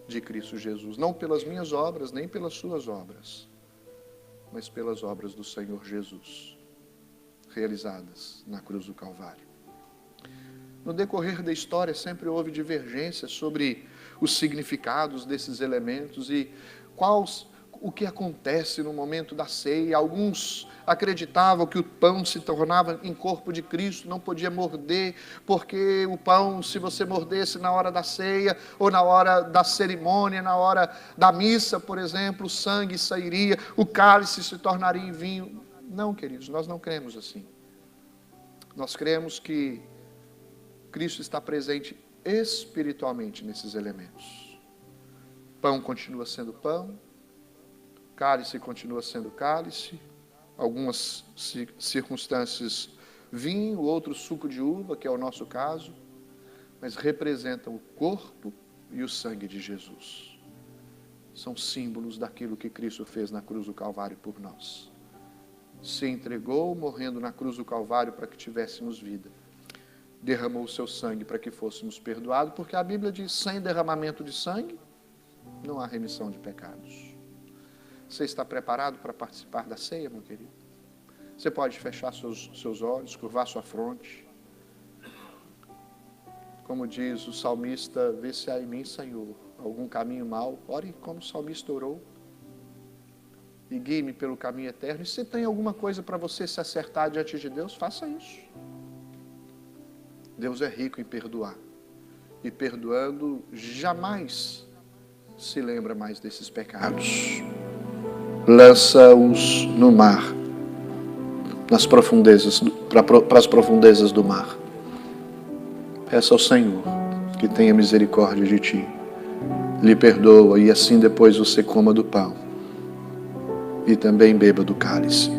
de Cristo Jesus. Não pelas minhas obras, nem pelas suas obras, mas pelas obras do Senhor Jesus, realizadas na cruz do Calvário. No decorrer da história sempre houve divergências sobre os significados desses elementos e o que acontece no momento da ceia. Alguns acreditavam que o pão se tornava em corpo de Cristo, não podia morder, porque o pão, se você mordesse na hora da ceia, ou na hora da cerimônia, na hora da missa, por exemplo, o sangue sairia, o cálice se tornaria em vinho. Não, queridos, nós não cremos assim. Nós cremos que Cristo está presente espiritualmente nesses elementos. Pão continua sendo pão, cálice continua sendo cálice, algumas circunstâncias vinho, outro suco de uva, que é o nosso caso, mas representam o corpo e o sangue de Jesus. São símbolos daquilo que Cristo fez na cruz do Calvário por nós. Se entregou morrendo na cruz do Calvário para que tivéssemos vida. Derramou o seu sangue para que fôssemos perdoados, porque a Bíblia diz, sem derramamento de sangue, não há remissão de pecados. Você está preparado para participar da ceia, meu querido? Você pode fechar seus olhos, curvar sua fronte. Como diz o salmista, vê se há em mim, Senhor, algum caminho mau. Ore como o salmista orou. E guie-me pelo caminho eterno. E se tem alguma coisa para você se acertar diante de Deus, faça isso. Deus é rico em perdoar. E perdoando, jamais se lembra mais desses pecados. Lança-os no mar, nas profundezas, para as profundezas do mar. Peça ao Senhor que tenha misericórdia de ti. Lhe perdoa e assim depois você coma do pão e também beba do cálice.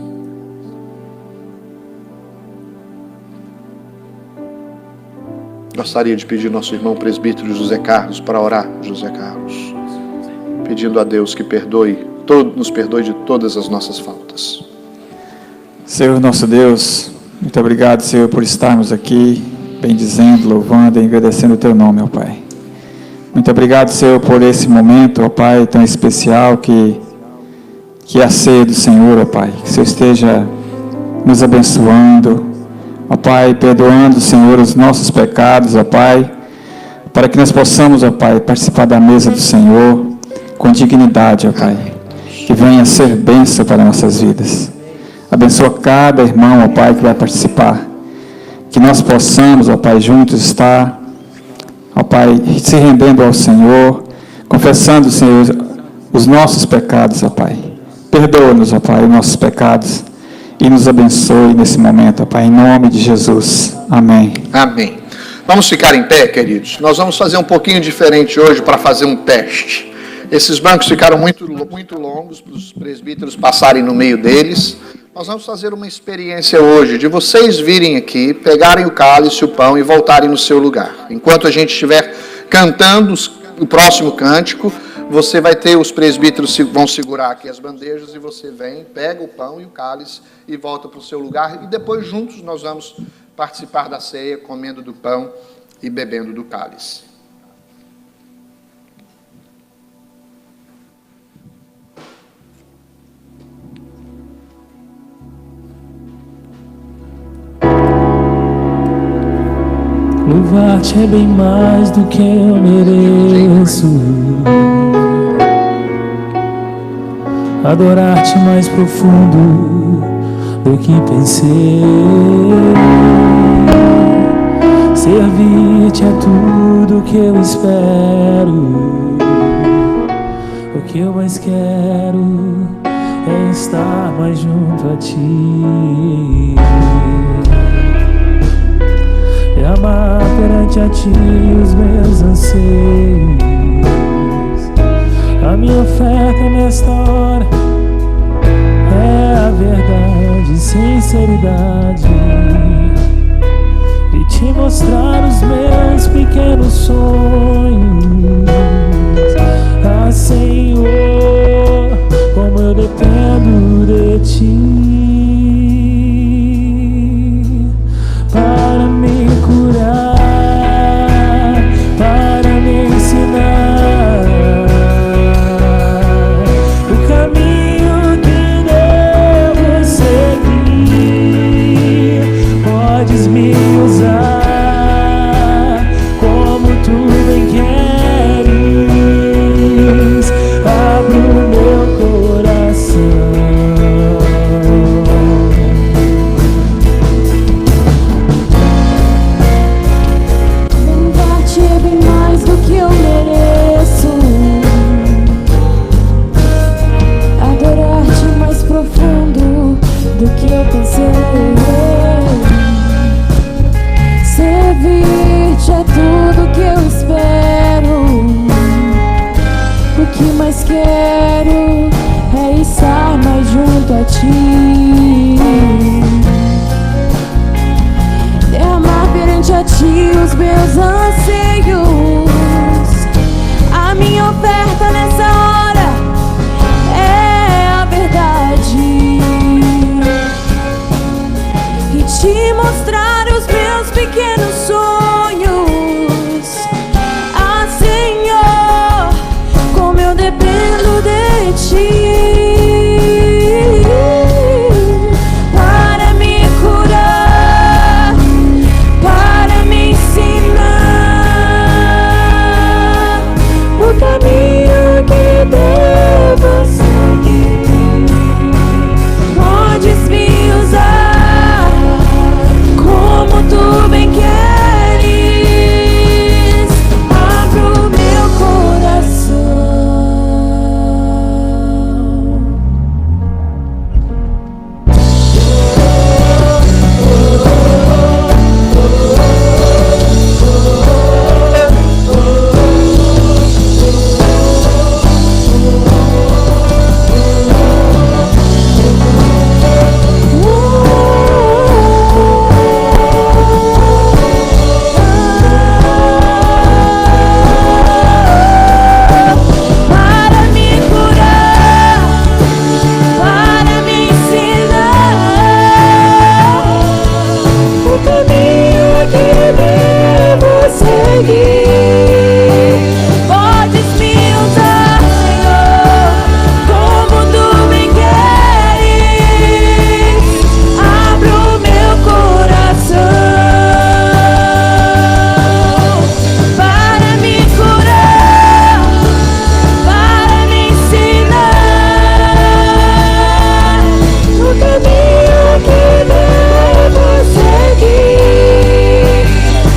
Gostaria de pedir ao nosso irmão presbítero José Carlos para orar, José Carlos, pedindo a Deus que nos perdoe de todas as nossas faltas.
Senhor nosso Deus, muito obrigado, Senhor, por estarmos aqui, bendizendo, louvando e agradecendo o Teu nome, ó Pai. Muito obrigado, Senhor, por esse momento, ó Pai, tão especial que é a ceia do Senhor, ó Pai. Que o Senhor esteja nos abençoando, ó Pai, perdoando, Senhor, os nossos pecados, ó Pai, para que nós possamos, ó Pai, participar da mesa do Senhor com dignidade, ó Pai. Que venha ser bênção para nossas vidas. Abençoa cada irmão, ó Pai, que vai participar. Que nós possamos, ó Pai, juntos estar, ó Pai, se rendendo ao Senhor, confessando, Senhor, os nossos pecados, ó Pai. Perdoa-nos, ó Pai, os nossos pecados e nos abençoe nesse momento, ó Pai, em nome de Jesus. Amém.
Amém. Vamos ficar em pé, queridos. Nós vamos fazer um pouquinho diferente hoje para fazer um teste. Esses bancos ficaram muito longos para os presbíteros passarem no meio deles. Nós vamos fazer uma experiência hoje de vocês virem aqui, pegarem o cálice, o pão e voltarem no seu lugar. Enquanto a gente estiver cantando o próximo cântico, você vai ter, os presbíteros vão segurar aqui as bandejas e você vem, pega o pão e o cálice e volta para o seu lugar. E depois juntos nós vamos participar da ceia, comendo do pão e bebendo do cálice.
Louvar-te é bem mais do que eu mereço. Adorar-te mais profundo do que pensei. Servir-te é tudo que eu espero. O que eu mais quero é estar mais junto a ti. Amar perante a ti os meus anseios,
A minha oferta nesta hora é a verdade, sinceridade, e te mostrar os meus pequenos sonhos. Ah, Senhor, como eu dependo de ti para me curar, para me ensinar o caminho que devo seguir. Podes me usar como tu bem queres. Abro o meu coração.
Lemvar-te é bem mais do que eu mereço. Adorar-te mais profundo do que eu pensei. Servir-te é tudo que eu espero. O que mais quero é estar mais junto a ti. Derramar perante a ti os meus anseios. A minha oferta nessa hora é a verdade, e te mostrar os meus pequenos sonhos. Ah, Senhor, como eu dependo de ti para me curar, para me ensinar o caminho que devo seguir. Podes me usar como tu bem queres. Abro o meu coração. Para me curar, para me ensinar o caminho que devo seguir. Podes me usar, Senhor, como tu bem queres. Abro o meu coração para me curar, para me ensinar o caminho que devo seguir.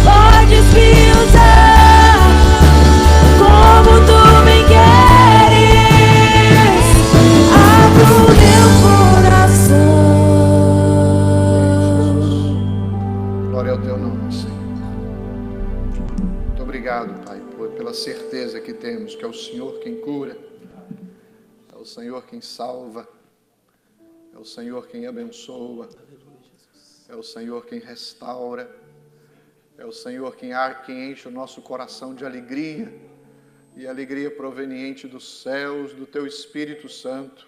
Podes me usar como tu bem queres. Abro o meu coração.
Glória ao teu nome, Senhor. Muito obrigado, Pai, pela certeza que temos que é o Senhor quem cura, é o Senhor quem salva, é o Senhor quem abençoa, é o Senhor quem restaura, é o Senhor quem enche o nosso coração de alegria, e alegria proveniente dos céus, do teu Espírito Santo,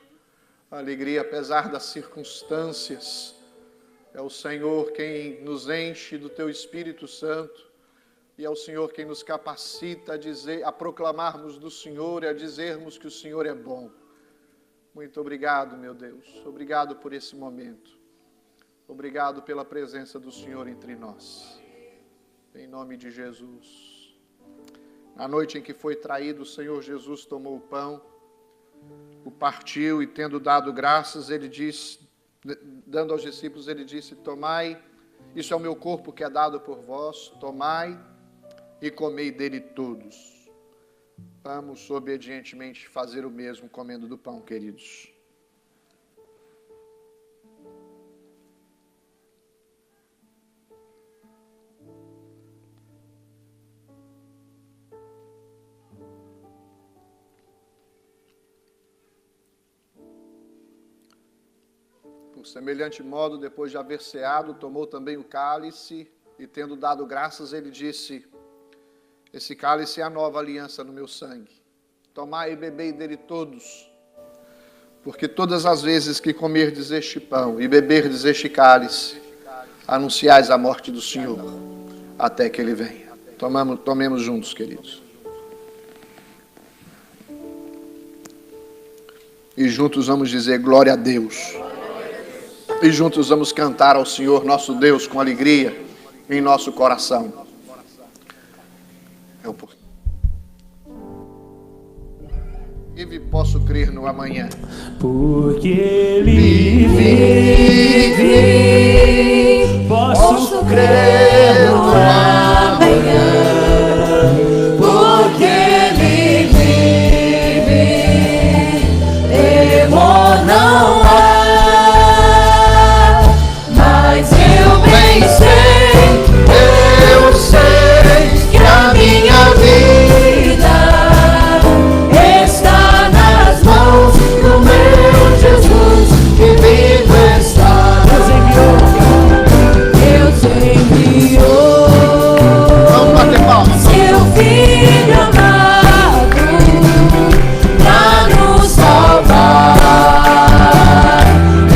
alegria apesar das circunstâncias. É o Senhor quem nos enche do teu Espírito Santo, e é o Senhor quem nos capacita a proclamarmos do Senhor e a dizermos que o Senhor é bom. Muito obrigado, meu Deus. Obrigado por esse momento. Obrigado pela presença do Senhor entre nós. Em nome de Jesus. Na noite em que foi traído, o Senhor Jesus tomou o pão, o partiu e, tendo dado graças, ele disse, dando aos discípulos, ele disse: tomai, isso é o meu corpo que é dado por vós, tomai e comei dele todos. Vamos obedientemente fazer o mesmo comendo do pão, queridos. Por semelhante modo, depois de haver ceado, tomou também o cálice e, tendo dado graças, ele disse: esse cálice é a nova aliança no meu sangue. Tomai e bebei dele todos, porque todas as vezes que comerdes este pão e beberdes este cálice, anunciais a morte do Senhor, até que ele venha. Tomemos juntos, queridos. E juntos vamos dizer glória a Deus. E juntos vamos cantar ao Senhor nosso Deus com alegria em nosso coração. E posso crer no amanhã.
Porque Ele vive, posso crer no amanhã. Porque Ele vive, temor não há. Mas eu bem sei que a minha vida está nas mãos do meu Jesus, que vivo está. Deus enviou,
Vamos bater palmas.
seu Filho amado pra nos salvar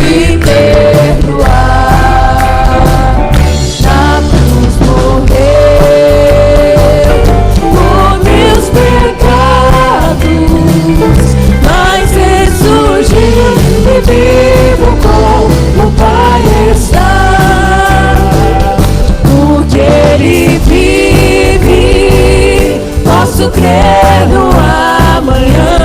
e perdoar. Na cruz morreu por meus pecados, mas ressurgiu e vivo com o Pai está. Porque Ele vive, posso crer no amanhã.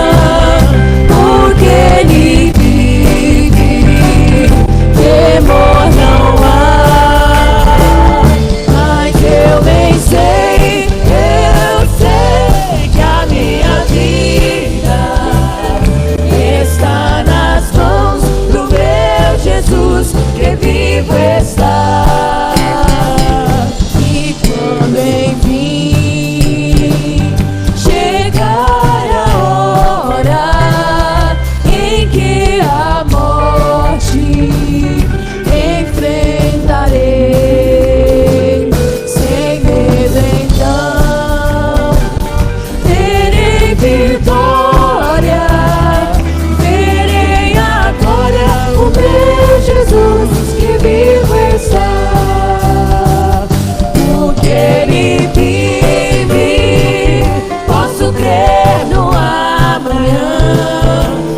Porque Ele vive, temor não há. Mas eu bem sei que a minha vida está nas mãos do meu Jesus, que vivo está. E quando enfim chegar a hora em que a morte enfrentarei, sem medo então terei vitória, verei agora o meu Jesus, que vivo está. Porque Ele vive, posso crer no amanhã.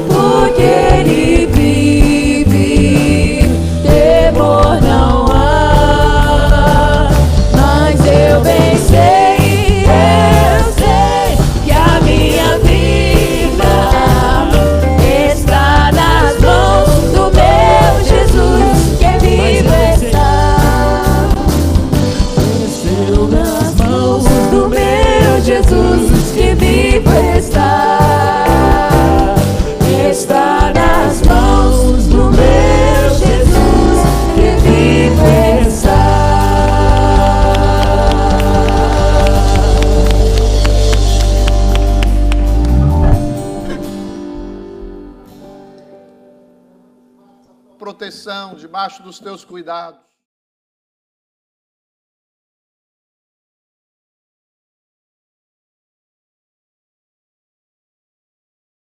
Porque Ele vive, temor não há. Mas eu bem sei que a minha vida está nas mãos do meu Jesus, que vivo está. Nas mãos do meu Jesus, que vivo está. Está nas mãos do meu Jesus, que vivo está.
Proteção debaixo dos teus cuidados.